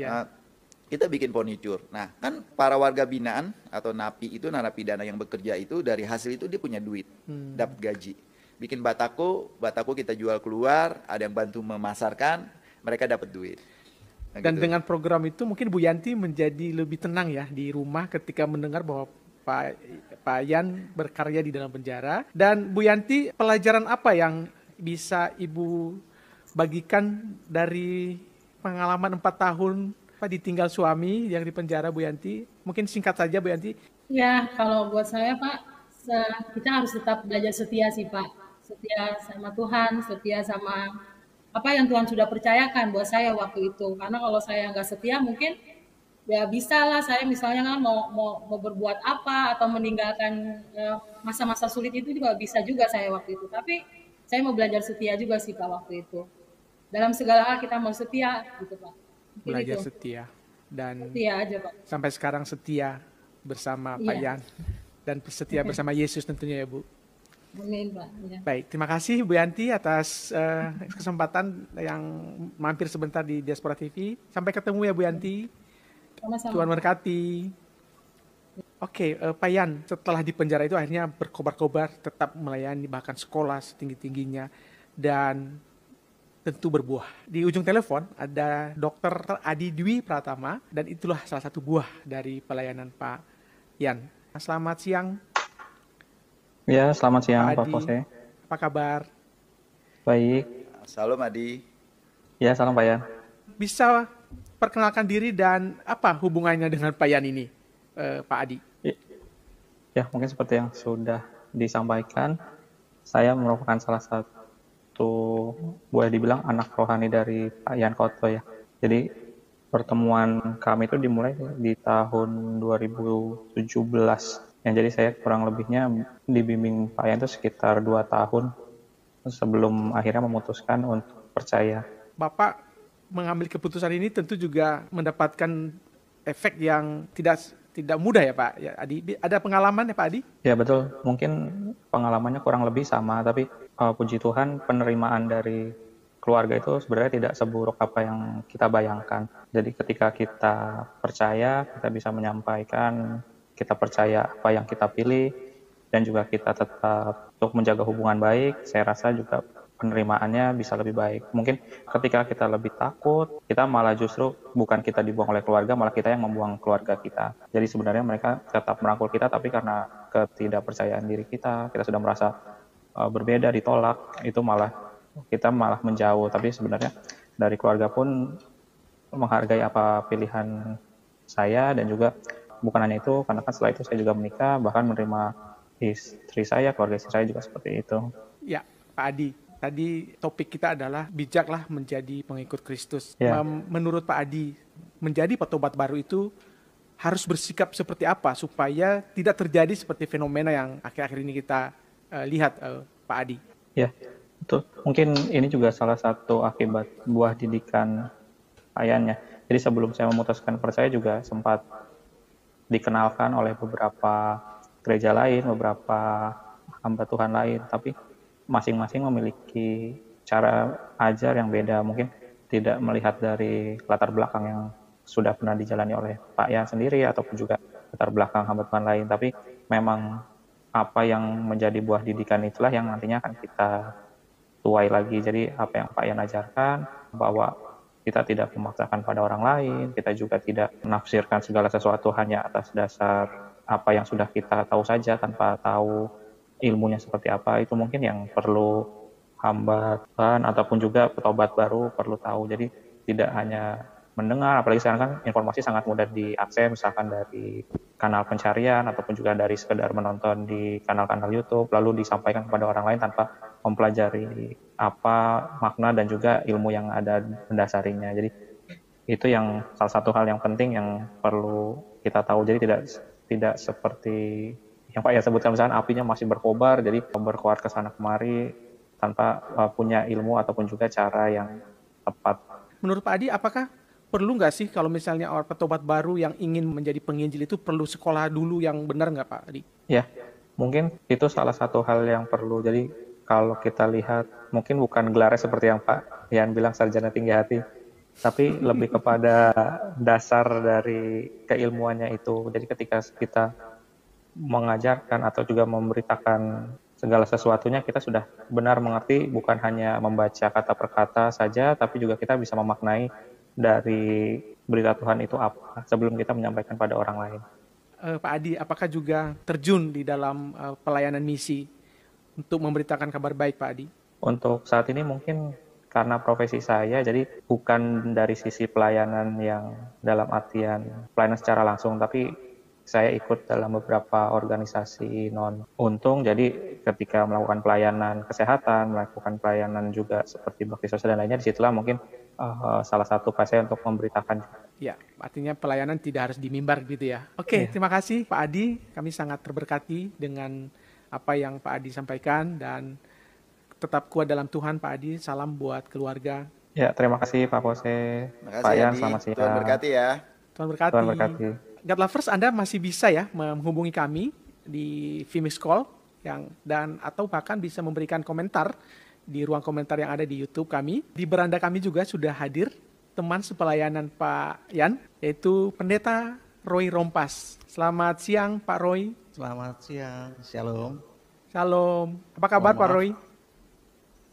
Ya. Kita bikin furniture. Nah, kan para warga binaan atau napi itu, narapidana yang bekerja itu dari hasil itu dia punya duit, dapat gaji. Bikin batako kita jual keluar, ada yang bantu memasarkan, mereka dapat duit. Nah, dan gitu. dengan program itu mungkin Bu Yanti menjadi lebih tenang ya di rumah ketika mendengar bahwa Pak Yan berkarya di dalam penjara. Dan Bu Yanti, pelajaran apa yang bisa Ibu bagikan dari pengalaman 4 tahun ditinggal suami yang di penjara, Bu Yanti? Mungkin singkat saja Bu Yanti. Ya, kalau buat saya Pak, kita harus tetap belajar setia sih Pak. Setia sama Tuhan, setia sama apa yang Tuhan sudah percayakan buat saya waktu itu. Karena kalau saya nggak setia mungkin ya bisa lah saya misalnya kan mau berbuat apa atau meninggalkan masa-masa sulit itu juga bisa juga saya waktu itu. Tapi saya mau belajar setia juga sih Pak waktu itu. Dalam segala hal kita mau setia gitu Pak. Mungkin belajar itu. setia dan Setia aja Pak. Sampai sekarang setia bersama Pak Yan dan setia bersama Yesus tentunya ya Bu. Amin Pak. Ya. Baik, terima kasih Bu Yanti atas kesempatan yang mampir sebentar di Diaspora TV. Sampai ketemu ya Bu Yanti. Sama-sama. Tuhan berkati. Oke, Pak Yan, setelah di penjara itu akhirnya berkobar-kobar, tetap melayani bahkan sekolah setinggi-tingginya dan tentu berbuah. Di ujung telepon ada Dr. Adi Dwi Pratama dan itulah salah satu buah dari pelayanan Pak Yan. Selamat siang. Ya, selamat siang Pak Opose. Apa kabar? Baik. Salam Adi. Ya, salam Pak Yan. Bisa perkenalkan diri dan apa hubungannya dengan Pak Yan ini, Pak Adi? Ya, mungkin seperti yang sudah disampaikan, saya merupakan salah satu, boleh dibilang anak rohani dari Pak Yan Koto ya. Jadi pertemuan kami itu dimulai di tahun 2017. Ya, jadi saya kurang lebihnya dibimbing Pak Yan itu sekitar 2 tahun sebelum akhirnya memutuskan untuk percaya. Bapak mengambil keputusan ini tentu juga mendapatkan efek yang tidak mudah ya Pak ya, Adi. Ada pengalaman ya Pak Adi? Ya betul, mungkin pengalamannya kurang lebih sama, tapi puji Tuhan penerimaan dari keluarga itu sebenarnya tidak seburuk apa yang kita bayangkan. Jadi ketika kita percaya, kita bisa menyampaikan, kita percaya apa yang kita pilih, dan juga kita tetap untuk menjaga hubungan baik, saya rasa juga penerimaannya bisa lebih baik. Mungkin ketika kita lebih takut, kita malah justru bukan kita dibuang oleh keluarga, malah kita yang membuang keluarga kita. Jadi sebenarnya mereka tetap merangkul kita, tapi karena ketidakpercayaan diri kita sudah merasa berbeda, ditolak, itu kita malah menjauh. Tapi sebenarnya dari keluarga pun menghargai apa pilihan saya, dan juga bukan hanya itu, karena kan setelah itu saya juga menikah, bahkan menerima istri saya, keluarga istri saya juga seperti itu. Ya, Pak Adi. Tadi topik kita adalah bijaklah menjadi pengikut Kristus. Ya. Menurut Pak Adi, menjadi petobat baru itu harus bersikap seperti apa supaya tidak terjadi seperti fenomena yang akhir-akhir ini kita lihat, Pak Adi? Ya, betul. Mungkin ini juga salah satu akibat buah didikan ayahnya. Jadi sebelum saya memutuskan percaya juga sempat dikenalkan oleh beberapa gereja lain, beberapa hamba Tuhan lain, tapi masing-masing memiliki cara ajar yang beda. Mungkin tidak melihat dari latar belakang yang sudah pernah dijalani oleh Pak Yan sendiri ataupun juga latar belakang hamba Tuhan lain, tapi memang apa yang menjadi buah didikan itulah yang nantinya akan kita tuai lagi. Jadi apa yang Pak Yan ajarkan, bahwa kita tidak memaksakan pada orang lain, kita juga tidak menafsirkan segala sesuatu hanya atas dasar apa yang sudah kita tahu saja tanpa tahu ilmunya seperti apa. Itu mungkin yang perlu hamba Tuhan ataupun juga petobat baru perlu tahu. Jadi tidak hanya mendengar, apalagi sekarang kan informasi sangat mudah diakses, misalkan dari kanal pencarian ataupun juga dari sekedar menonton di kanal-kanal YouTube, lalu disampaikan kepada orang lain tanpa mempelajari apa makna dan juga ilmu yang ada mendasarinya. Jadi itu yang salah satu hal yang penting yang perlu kita tahu. Jadi tidak seperti yang Pak ya sebutkan, misalnya apinya masih berkobar, jadi berkobar ke sana kemari tanpa punya ilmu ataupun juga cara yang tepat. Menurut Pak Adi, apakah perlu nggak sih kalau misalnya orang petobat baru yang ingin menjadi penginjil itu perlu sekolah dulu yang benar nggak Pak Adi? Ya, mungkin itu salah satu hal yang perlu. Jadi kalau kita lihat, mungkin bukan gelarnya seperti yang Pak Yan bilang sarjana tinggi hati, tapi lebih kepada dasar dari keilmuannya itu. Jadi ketika kita mengajarkan atau juga memberitakan segala sesuatunya, kita sudah benar mengerti, bukan hanya membaca kata per kata saja, tapi juga kita bisa memaknai dari berita Tuhan itu apa sebelum kita menyampaikan pada orang lain. Pak Adi, apakah juga terjun di dalam pelayanan misi untuk memberitakan kabar baik, Pak Adi? Untuk saat ini mungkin karena profesi saya, jadi bukan dari sisi pelayanan yang dalam artian pelayanan secara langsung, tapi saya ikut dalam beberapa organisasi non-untung. Jadi ketika melakukan pelayanan kesehatan, melakukan pelayanan juga seperti bakti sosial dan lainnya, disitulah mungkin salah satu pasien untuk memberitakan. Ya, artinya pelayanan tidak harus di mimbar gitu ya. Oke, terima kasih Pak Adi. Kami sangat terberkati dengan apa yang Pak Adi sampaikan, dan tetap kuat dalam Tuhan Pak Adi. Salam buat keluarga. Ya, terima kasih Pak Pose. Pak Yan, selamat siang. Tuhan berkati ya. Tuhan berkati. Tuhan berkati. God Lovers, Anda masih bisa ya menghubungi kami di Vimix Call dan atau bahkan bisa memberikan komentar di ruang komentar yang ada di YouTube kami. Di beranda kami juga sudah hadir teman sepelayanan Pak Yan, yaitu Pendeta Roy Rompas. Selamat siang Pak Roy. Selamat siang, shalom. Shalom. Apa kabar Pak Roy?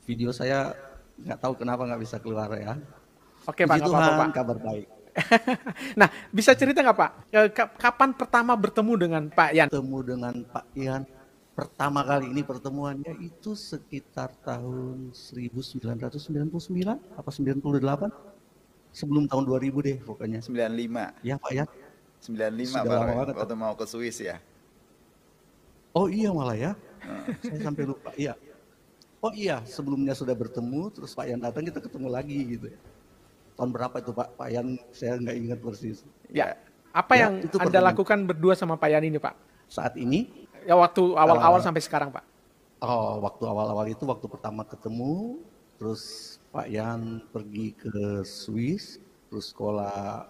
Video saya nggak tahu kenapa nggak bisa keluar ya. Oke Pak, nggak apa-apa Pak. Kabar baik. Nah, bisa cerita nggak Pak? Kapan pertama bertemu dengan Pak Yan? Bertemu dengan Pak Yan pertama kali ini pertemuannya itu sekitar tahun 1999 apa 98? Sebelum tahun 2000 deh pokoknya. 95. Ya Pak Yan. 95 Pak, waktu mau ke Swiss ya. Oh iya malah ya. Saya sampai lupa. Iya. Oh iya, sebelumnya sudah bertemu, terus Pak Yan datang, kita ketemu lagi gitu ya. Tahun berapa itu Pak Yan? Saya nggak ingat persis. Ya. Apa yang Anda lakukan berdua sama Pak Yan ini Pak? Saat ini? Ya waktu awal-awal sampai sekarang Pak. Oh, waktu awal-awal itu waktu pertama ketemu, terus Pak Yan pergi ke Swiss, terus sekolah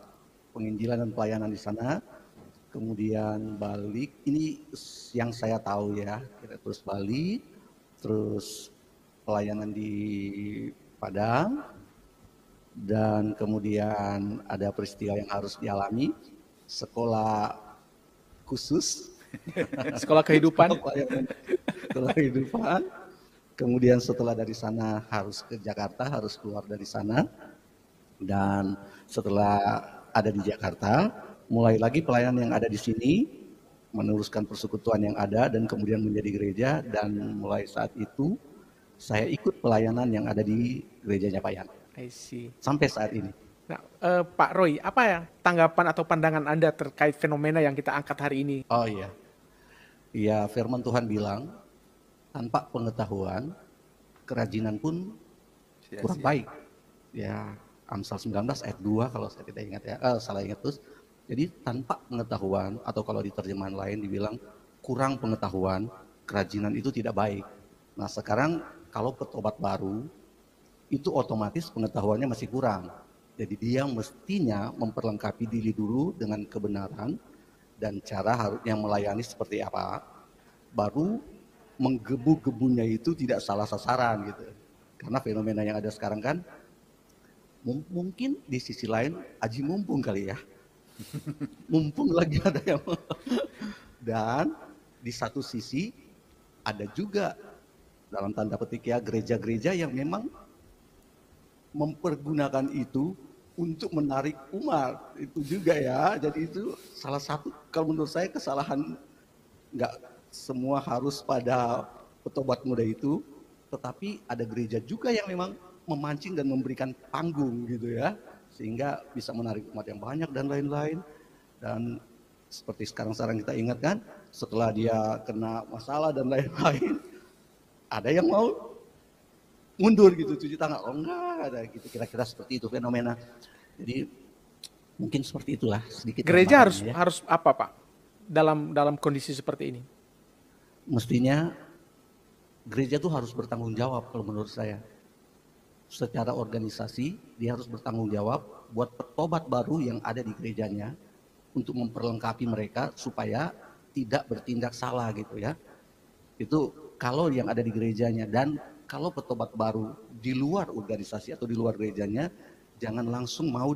penginjilan dan pelayanan di sana. Kemudian balik, ini yang saya tahu ya, kita terus balik, terus pelayanan di Padang, dan kemudian ada peristiwa yang harus dialami, sekolah khusus, sekolah kehidupan, sekolah kehidupan. Kemudian setelah dari sana harus ke Jakarta, harus keluar dari sana, dan setelah ada di Jakarta, mulai lagi pelayanan yang ada di sini, meneruskan persekutuan yang ada dan kemudian menjadi gereja, dan mulai saat itu saya ikut pelayanan yang ada di gerejanya Pak Yan. I see. Sampai saat ini. Nah, Pak Roy, apa ya tanggapan atau pandangan Anda terkait fenomena yang kita angkat hari ini? Oh iya. Iya, firman Tuhan bilang, tanpa pengetahuan, kerajinan pun kurang baik. Ya, Amsal 19 ayat 2 kalau saya tidak ingat ya, salah ingat terus. Jadi tanpa pengetahuan, atau kalau di terjemahan lain dibilang kurang pengetahuan, kerajinan itu tidak baik. Nah sekarang kalau petobat baru, itu otomatis pengetahuannya masih kurang. Jadi dia mestinya memperlengkapi diri dulu dengan kebenaran dan cara harusnya melayani seperti apa. Baru menggebu-gebunya itu tidak salah sasaran gitu. Karena fenomena yang ada sekarang kan, Mungkin di sisi lain aji mumpung kali ya. Mumpung lagi ada yang dan di satu sisi ada juga dalam tanda petik ya gereja-gereja yang memang mempergunakan itu untuk menarik umat itu juga ya. Jadi itu salah satu kalau menurut saya kesalahan. Nggak semua harus pada petobat muda itu, tetapi ada gereja juga yang memang memancing dan memberikan panggung gitu ya, sehingga bisa menarik umat yang banyak dan lain-lain. Dan seperti sekarang kita ingat kan, setelah dia kena masalah dan lain-lain, ada yang mau mundur gitu, cuci tangan. Oh enggak, ada gitu, kira-kira seperti itu fenomena. Jadi mungkin seperti itulah sedikit. Gereja harus apa Pak dalam kondisi seperti ini? Mestinya gereja itu harus bertanggung jawab kalau menurut saya. Secara organisasi dia harus bertanggung jawab buat petobat baru yang ada di gerejanya untuk memperlengkapi mereka supaya tidak bertindak salah gitu ya. Itu kalau yang ada di gerejanya. Dan kalau petobat baru di luar organisasi atau di luar gerejanya, jangan langsung mau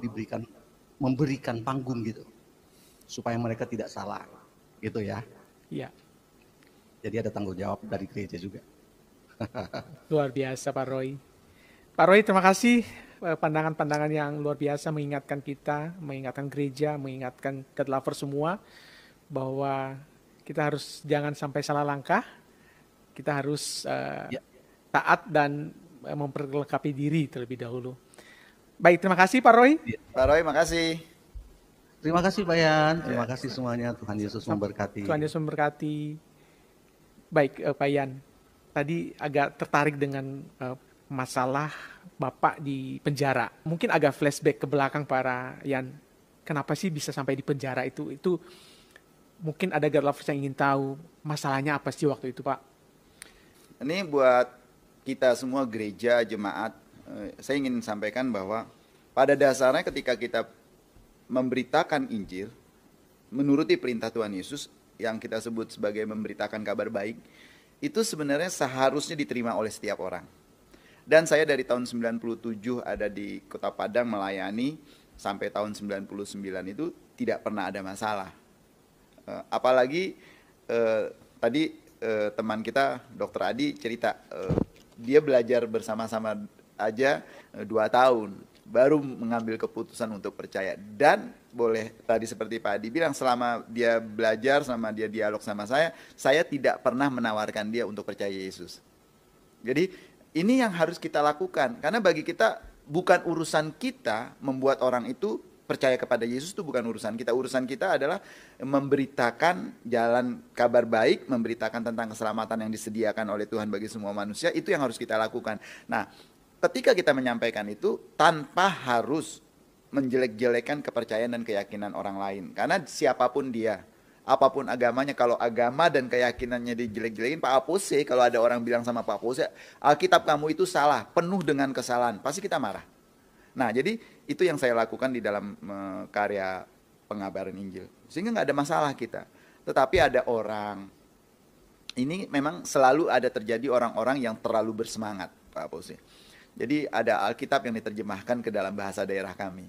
memberikan panggung gitu supaya mereka tidak salah gitu ya. Iya. Jadi ada tanggung jawab dari gereja juga. Luar biasa Pak Roy. Pak Roy, terima kasih pandangan-pandangan yang luar biasa, mengingatkan kita, mengingatkan gereja, mengingatkan God lover semua bahwa kita harus jangan sampai salah langkah. Kita harus taat dan memperlengkapi diri terlebih dahulu. Baik, terima kasih Pak Roy. Pak Roy, makasih. Terima kasih Pak Yan, terima kasih semuanya. Tuhan Yesus memberkati. Tuhan Yesus memberkati. Baik Pak Yan, tadi agak tertarik dengan masalah Bapak di penjara. Mungkin agak flashback ke belakang Pak Yan. Kenapa sih bisa sampai di penjara itu? Itu mungkin ada God lovers yang ingin tahu masalahnya apa sih waktu itu Pak? Ini buat kita semua gereja, jemaat, saya ingin sampaikan bahwa pada dasarnya ketika kita memberitakan Injil, menuruti perintah Tuhan Yesus yang kita sebut sebagai memberitakan kabar baik, itu sebenarnya seharusnya diterima oleh setiap orang. Dan saya dari tahun 97 ada di Kota Padang melayani sampai tahun 99 itu tidak pernah ada masalah. Apalagi tadi teman kita Dr. Adi cerita, dia belajar bersama-sama aja 2 tahun baru mengambil keputusan untuk percaya. Dan boleh tadi seperti Pak Adi bilang, selama dia belajar, selama dia dialog sama saya tidak pernah menawarkan dia untuk percaya Yesus. Jadi ini yang harus kita lakukan, karena bagi kita bukan urusan kita membuat orang itu percaya kepada Yesus, itu bukan urusan kita. Urusan kita adalah memberitakan jalan kabar baik, memberitakan tentang keselamatan yang disediakan oleh Tuhan bagi semua manusia. Itu yang harus kita lakukan. Nah, ketika kita menyampaikan itu tanpa harus menjelek-jelekan kepercayaan dan keyakinan orang lain. Karena siapapun dia, apapun agamanya, kalau agama dan keyakinannya dijelek-jelekin, Pak Apose, kalau ada orang bilang sama Pak Apose, Alkitab kamu itu salah, penuh dengan kesalahan, pasti kita marah. Nah, jadi itu yang saya lakukan di dalam karya pengabaran Injil. Sehingga nggak ada masalah kita. Tetapi ada orang, ini memang selalu ada terjadi orang-orang yang terlalu bersemangat, Pak Apose. Jadi ada Alkitab yang diterjemahkan ke dalam bahasa daerah kami.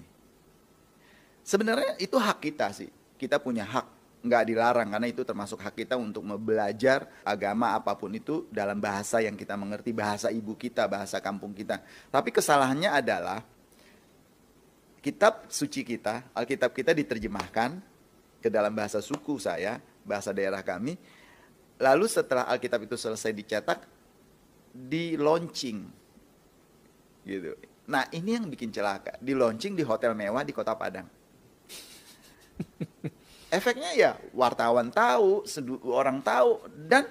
Sebenarnya itu hak kita sih. Kita punya hak, nggak dilarang, karena itu termasuk hak kita untuk belajar agama apapun itu dalam bahasa yang kita mengerti, bahasa ibu kita, bahasa kampung kita. Tapi kesalahannya adalah kitab suci kita, Alkitab kita diterjemahkan ke dalam bahasa suku saya, bahasa daerah kami. Lalu setelah Alkitab itu selesai dicetak, di launching. Gitu. Nah, ini yang bikin celaka. Di launching di hotel mewah di Kota Padang. Efeknya ya wartawan tahu, orang tahu, dan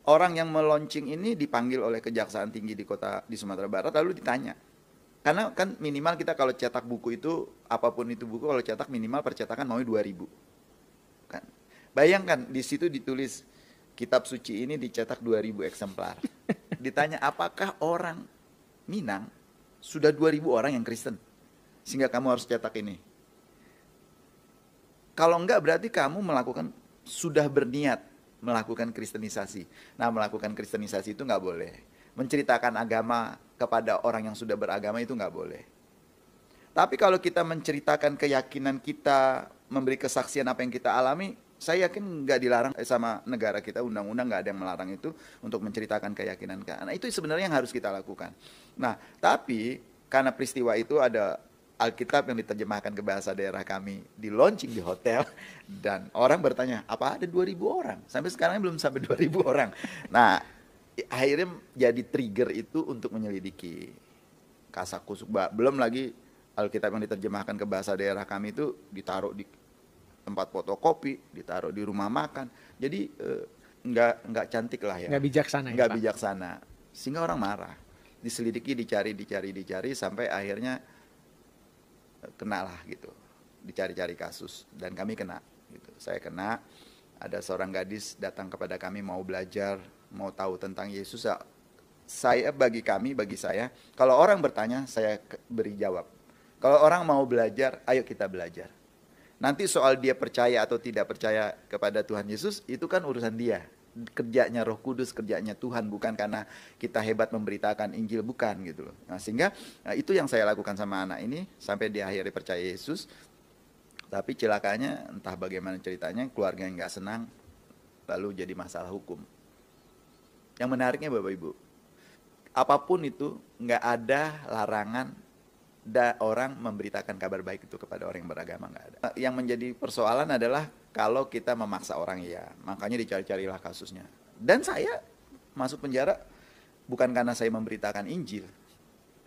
orang yang meluncing ini dipanggil oleh Kejaksaan Tinggi di Sumatera Barat lalu ditanya. Karena kan minimal kita kalau cetak buku itu, apapun itu buku, kalau cetak minimal percetakan mau 2.000. Kan. Bayangkan di situ ditulis kitab suci ini dicetak 2.000 eksemplar. Ditanya apakah orang Minang sudah 2.000 orang yang Kristen sehingga kamu harus cetak ini. Kalau enggak berarti kamu sudah berniat melakukan kristenisasi. Nah, melakukan kristenisasi itu enggak boleh. Menceritakan agama kepada orang yang sudah beragama itu nggak boleh. Tapi kalau kita menceritakan keyakinan kita, memberi kesaksian apa yang kita alami, saya yakin nggak dilarang sama negara kita, undang-undang nggak ada yang melarang itu untuk menceritakan keyakinan kita. Nah, itu sebenarnya yang harus kita lakukan. Nah, tapi karena peristiwa itu ada Alkitab yang diterjemahkan ke bahasa daerah kami, di launching di hotel, dan orang bertanya, apa ada 2.000 orang? Sampai sekarang belum sampai 2.000 orang. Nah, akhirnya jadi trigger itu untuk menyelidiki kasakusuk. Belum lagi Alkitab yang diterjemahkan ke bahasa daerah kami itu ditaruh di tempat fotokopi, ditaruh di rumah makan. Jadi nggak cantik lah ya. Nggak bijaksana. Nggak bijaksana. Sehingga orang marah. Diselidiki, dicari sampai akhirnya kena lah gitu. Dicari-cari kasus dan kami kena. Gitu. Saya kena. Ada seorang gadis datang kepada kami mau belajar, mau tahu tentang Yesus. Bagi saya, kalau orang bertanya, saya beri jawab. Kalau orang mau belajar, ayo kita belajar. Nanti soal dia percaya atau tidak percaya kepada Tuhan Yesus, itu kan urusan dia. Kerjanya Roh Kudus, kerjanya Tuhan, bukan karena kita hebat memberitakan Injil, bukan gitu loh. Nah, sehingga itu yang saya lakukan sama anak ini, sampai dia akhirnya percaya Yesus. Tapi celakanya, entah bagaimana ceritanya, keluarga yang nggak senang, lalu jadi masalah hukum. Yang menariknya Bapak Ibu, apapun itu, nggak ada larangan orang memberitakan kabar baik itu kepada orang yang beragama, nggak ada. Yang menjadi persoalan adalah kalau kita memaksa orang, ya makanya dicari-carilah kasusnya. Dan saya masuk penjara bukan karena saya memberitakan Injil,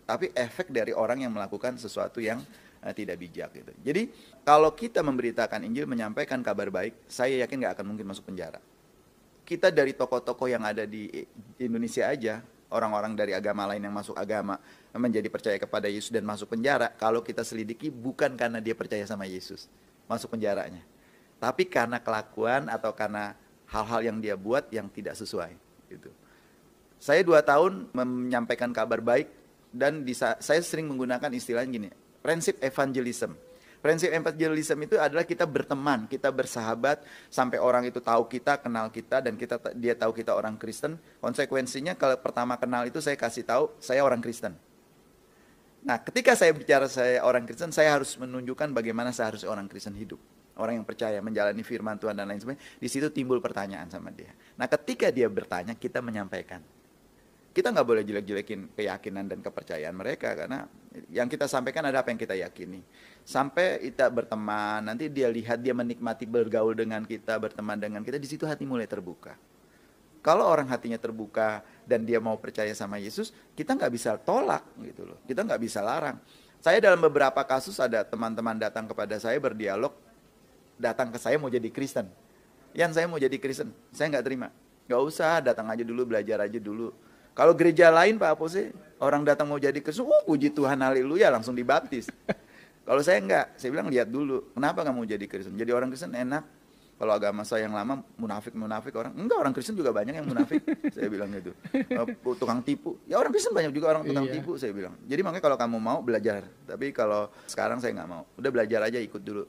tapi efek dari orang yang melakukan sesuatu yang tidak bijak gitu. Jadi kalau kita memberitakan Injil, menyampaikan kabar baik, saya yakin nggak akan mungkin masuk penjara. Kita dari tokoh-tokoh yang ada di Indonesia aja, orang-orang dari agama lain yang masuk agama menjadi percaya kepada Yesus dan masuk penjara, kalau kita selidiki bukan karena dia percaya sama Yesus masuk penjaranya, tapi karena kelakuan atau karena hal-hal yang dia buat yang tidak sesuai gitu. Saya 2 tahun menyampaikan kabar baik dan saya sering menggunakan istilah gini, prinsip evangelism. Prinsip evangelism itu adalah kita berteman, kita bersahabat sampai orang itu tahu kita, kenal kita, dan dia tahu kita orang Kristen. Konsekuensinya kalau pertama kenal itu saya kasih tahu saya orang Kristen. Nah, ketika saya bicara saya orang Kristen, saya harus menunjukkan bagaimana seharusnya orang Kristen hidup. Orang yang percaya, menjalani firman Tuhan dan lain sebagainya. Di situ timbul pertanyaan sama dia. Nah, ketika dia bertanya, kita menyampaikan. Kita nggak boleh jelek-jelekin keyakinan dan kepercayaan mereka, karena yang kita sampaikan ada apa yang kita yakini. Sampai kita berteman, nanti dia lihat, dia menikmati bergaul dengan kita, berteman dengan kita, di situ hati mulai terbuka. Kalau orang hatinya terbuka dan dia mau percaya sama Yesus, kita nggak bisa tolak gitu loh. Kita nggak bisa larang. Saya dalam beberapa kasus ada teman-teman datang kepada saya berdialog, datang ke saya mau jadi Kristen. Saya mau jadi Kristen, saya nggak terima. Nggak usah, datang aja dulu, belajar aja dulu. Kalau gereja lain Pak Apose, orang datang mau jadi Kristen, puji Tuhan, haleluya, langsung dibaptis. Kalau saya enggak, saya bilang lihat dulu, kenapa nggak mau jadi Kristen? Jadi orang Kristen enak. Kalau agama saya yang lama, munafik orang. Enggak, orang Kristen juga banyak yang munafik. Saya bilang gitu. Tukang tipu. Ya orang Kristen banyak juga orang tukang tipu, saya bilang. Jadi makanya kalau kamu mau, belajar. Tapi kalau sekarang saya nggak mau. Udah belajar aja, ikut dulu.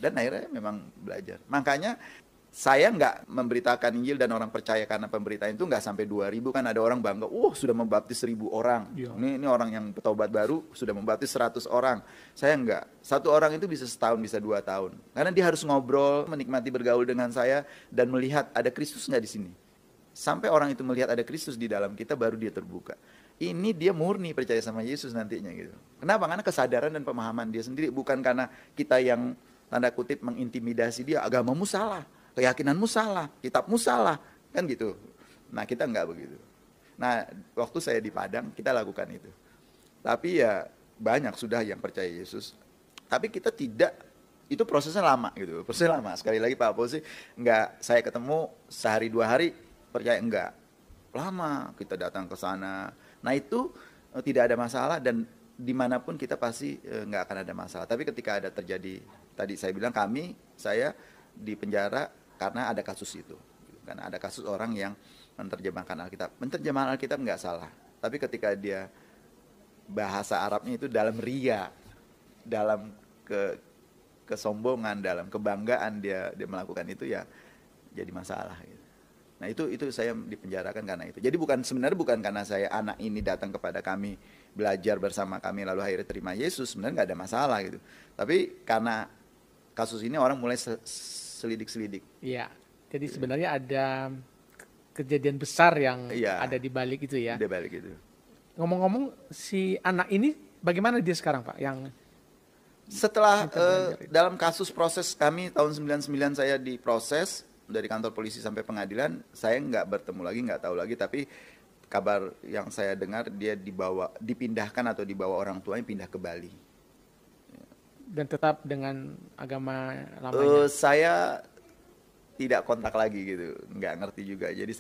Dan akhirnya memang belajar. Makanya saya nggak memberitakan Injil dan orang percaya karena pemberitaan itu nggak sampai 2.000, kan ada orang bangga, sudah membaptis 1.000 orang. Ya. Ini orang yang petobat baru sudah membaptis 100 orang. Saya nggak. 1 orang itu bisa setahun, bisa 2 tahun. Karena dia harus ngobrol, menikmati bergaul dengan saya dan melihat ada Kristus nggak di sini. Sampai orang itu melihat ada Kristus di dalam kita, baru dia terbuka. Ini dia murni percaya sama Yesus nantinya gitu. Kenapa? Karena kesadaran dan pemahaman dia sendiri, bukan karena kita yang tanda kutip mengintimidasi dia, agamamu salah. Keyakinanmu salah, kitabmu salah, kan gitu. Nah, kita enggak begitu. Nah, waktu saya di Padang, kita lakukan itu. Tapi ya banyak sudah yang percaya Yesus. Tapi kita tidak, itu prosesnya lama gitu. Prosesnya lama. Sekali lagi Pak Apose, enggak saya ketemu sehari 2 hari, percaya enggak. Lama kita datang ke sana. Nah, itu tidak ada masalah dan dimanapun kita pasti enggak akan ada masalah. Tapi ketika ada terjadi, tadi saya bilang saya di penjara karena ada kasus itu. Karena ada kasus orang yang menerjemahkan Alkitab. Menerjemahkan Alkitab nggak salah. Tapi ketika dia bahasa Arabnya itu dalam ria, dalam kesombongan, dalam kebanggaan dia melakukan itu, ya jadi masalah. Gitu. Nah itu saya dipenjarakan karena itu. Jadi sebenarnya bukan karena saya anak ini datang kepada kami, belajar bersama kami lalu akhirnya terima Yesus, sebenarnya nggak ada masalah gitu. Tapi karena kasus ini orang mulai selidik-selidik. Iya. Jadi sebenarnya ada kejadian besar yang ada di balik itu ya. Di balik itu. Ngomong-ngomong, si anak ini bagaimana dia sekarang, Pak? Yang setelah dalam kasus proses kami tahun 99 saya diproses dari kantor polisi sampai pengadilan, saya nggak bertemu lagi, nggak tahu lagi, tapi kabar yang saya dengar dia dipindahkan atau dibawa orang tuanya pindah ke Bali. Dan tetap dengan agama lamanya? Saya tidak kontak lagi gitu, nggak ngerti juga. Jadi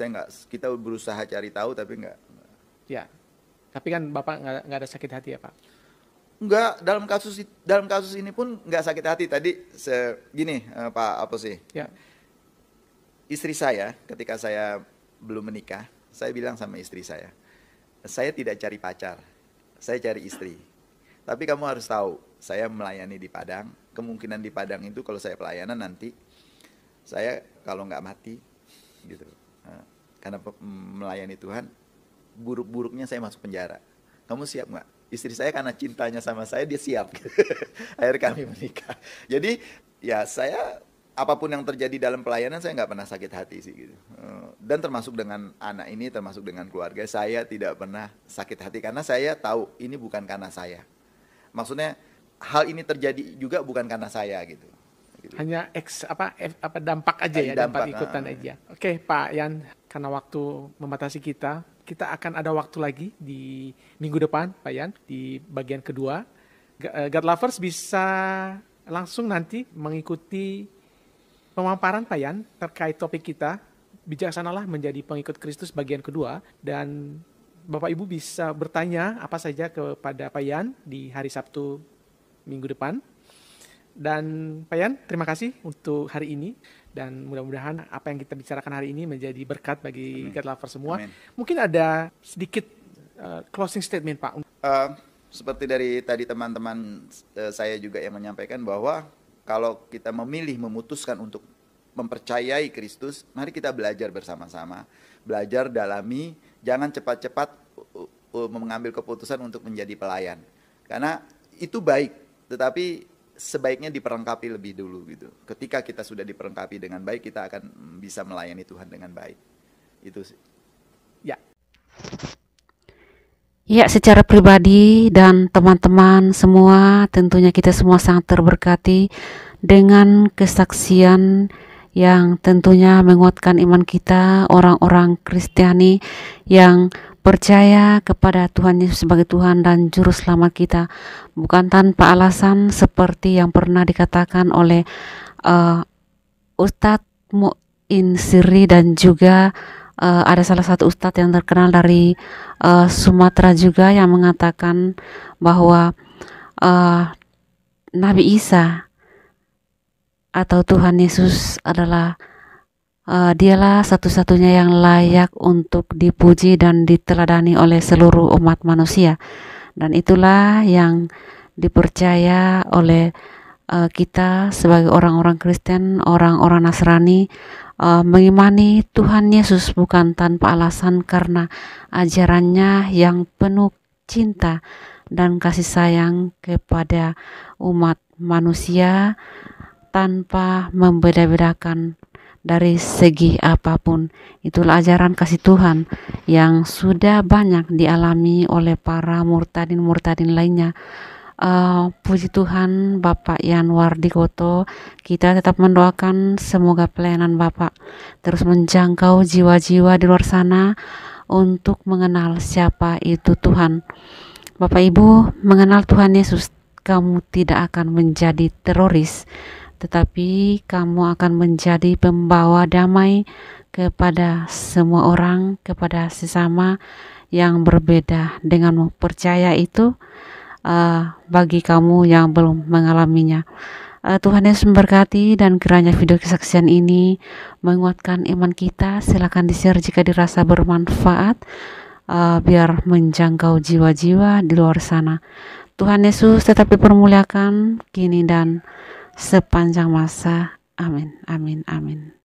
kita berusaha cari tahu tapi nggak. Ya, tapi kan Bapak nggak ada sakit hati ya Pak? Enggak, dalam kasus ini pun nggak sakit hati. Tadi gini Pak Aposé. Ya. Istri saya ketika saya belum menikah, saya bilang sama istri saya tidak cari pacar, saya cari istri. Tapi kamu harus tahu, saya melayani di Padang, kemungkinan di Padang itu kalau saya pelayanan nanti, saya kalau nggak mati, gitu. Karena melayani Tuhan, buruk-buruknya saya masuk penjara. Kamu siap nggak? Istri saya karena cintanya sama saya, dia siap. Akhirnya kami menikah. Jadi ya apapun yang terjadi dalam pelayanan saya nggak pernah sakit hati sih gitu. Dan termasuk dengan anak ini, termasuk dengan keluarga, saya tidak pernah sakit hati karena saya tahu ini bukan karena saya. Maksudnya hal ini terjadi juga bukan karena saya gitu. Hanya dampak aja ya, dampak ikutan aja. Oke Pak Yan, karena waktu membatasi kita akan ada waktu lagi di minggu depan Pak Yan di bagian kedua. God Lovers bisa langsung nanti mengikuti pemaparan Pak Yan terkait topik kita, bijaksanalah menjadi pengikut Kristus bagian kedua, dan Bapak Ibu bisa bertanya apa saja kepada Pak Yan di hari Sabtu minggu depan. Dan Pak Yan, terima kasih untuk hari ini, dan mudah-mudahan apa yang kita bicarakan hari ini menjadi berkat bagi God Lovers semua. Amin. Mungkin ada sedikit closing statement Pak. Seperti dari tadi teman-teman saya juga yang menyampaikan bahwa kalau kita memutuskan untuk mempercayai Kristus, mari kita belajar bersama-sama. Belajar, dalami, jangan cepat-cepat mengambil keputusan untuk menjadi pelayan. Karena itu baik, tetapi sebaiknya diperlengkapi lebih dulu gitu. Ketika kita sudah diperlengkapi dengan baik, kita akan bisa melayani Tuhan dengan baik. Itu sih. Ya. Ya, secara pribadi dan teman-teman semua, tentunya kita semua sangat terberkati dengan kesaksian yang tentunya menguatkan iman kita, orang-orang Kristiani yang percaya kepada Tuhan Yesus sebagai Tuhan dan Juru Selamat kita, bukan tanpa alasan seperti yang pernah dikatakan oleh Ustadz Mu'in Siri, dan juga ada salah satu ustadz yang terkenal dari Sumatera juga yang mengatakan bahwa Nabi Isa atau Tuhan Yesus adalah dialah satu-satunya yang layak untuk dipuji dan diteladani oleh seluruh umat manusia, dan itulah yang dipercaya oleh kita sebagai orang-orang Kristen, orang-orang Nasrani, mengimani Tuhan Yesus bukan tanpa alasan, karena ajarannya yang penuh cinta dan kasih sayang kepada umat manusia tanpa membeda-bedakan dari segi apapun. Itulah ajaran kasih Tuhan yang sudah banyak dialami oleh para murtadin-murtadin lainnya. Puji Tuhan, Bapak Yan Wardikoto, kita tetap mendoakan semoga pelayanan Bapak terus menjangkau jiwa-jiwa di luar sana untuk mengenal siapa itu Tuhan. Bapak Ibu, mengenal Tuhan Yesus, kamu tidak akan menjadi teroris, tetapi kamu akan menjadi pembawa damai kepada semua orang, kepada sesama yang berbeda denganmu. Percaya itu bagi kamu yang belum mengalaminya. Tuhan Yesus memberkati, dan kiranya video kesaksian ini menguatkan iman kita. Silakan di-share jika dirasa bermanfaat, biar menjangkau jiwa-jiwa di luar sana. Tuhan Yesus tetap dipermuliakan kini dan sepanjang masa. Amin, amin, amin.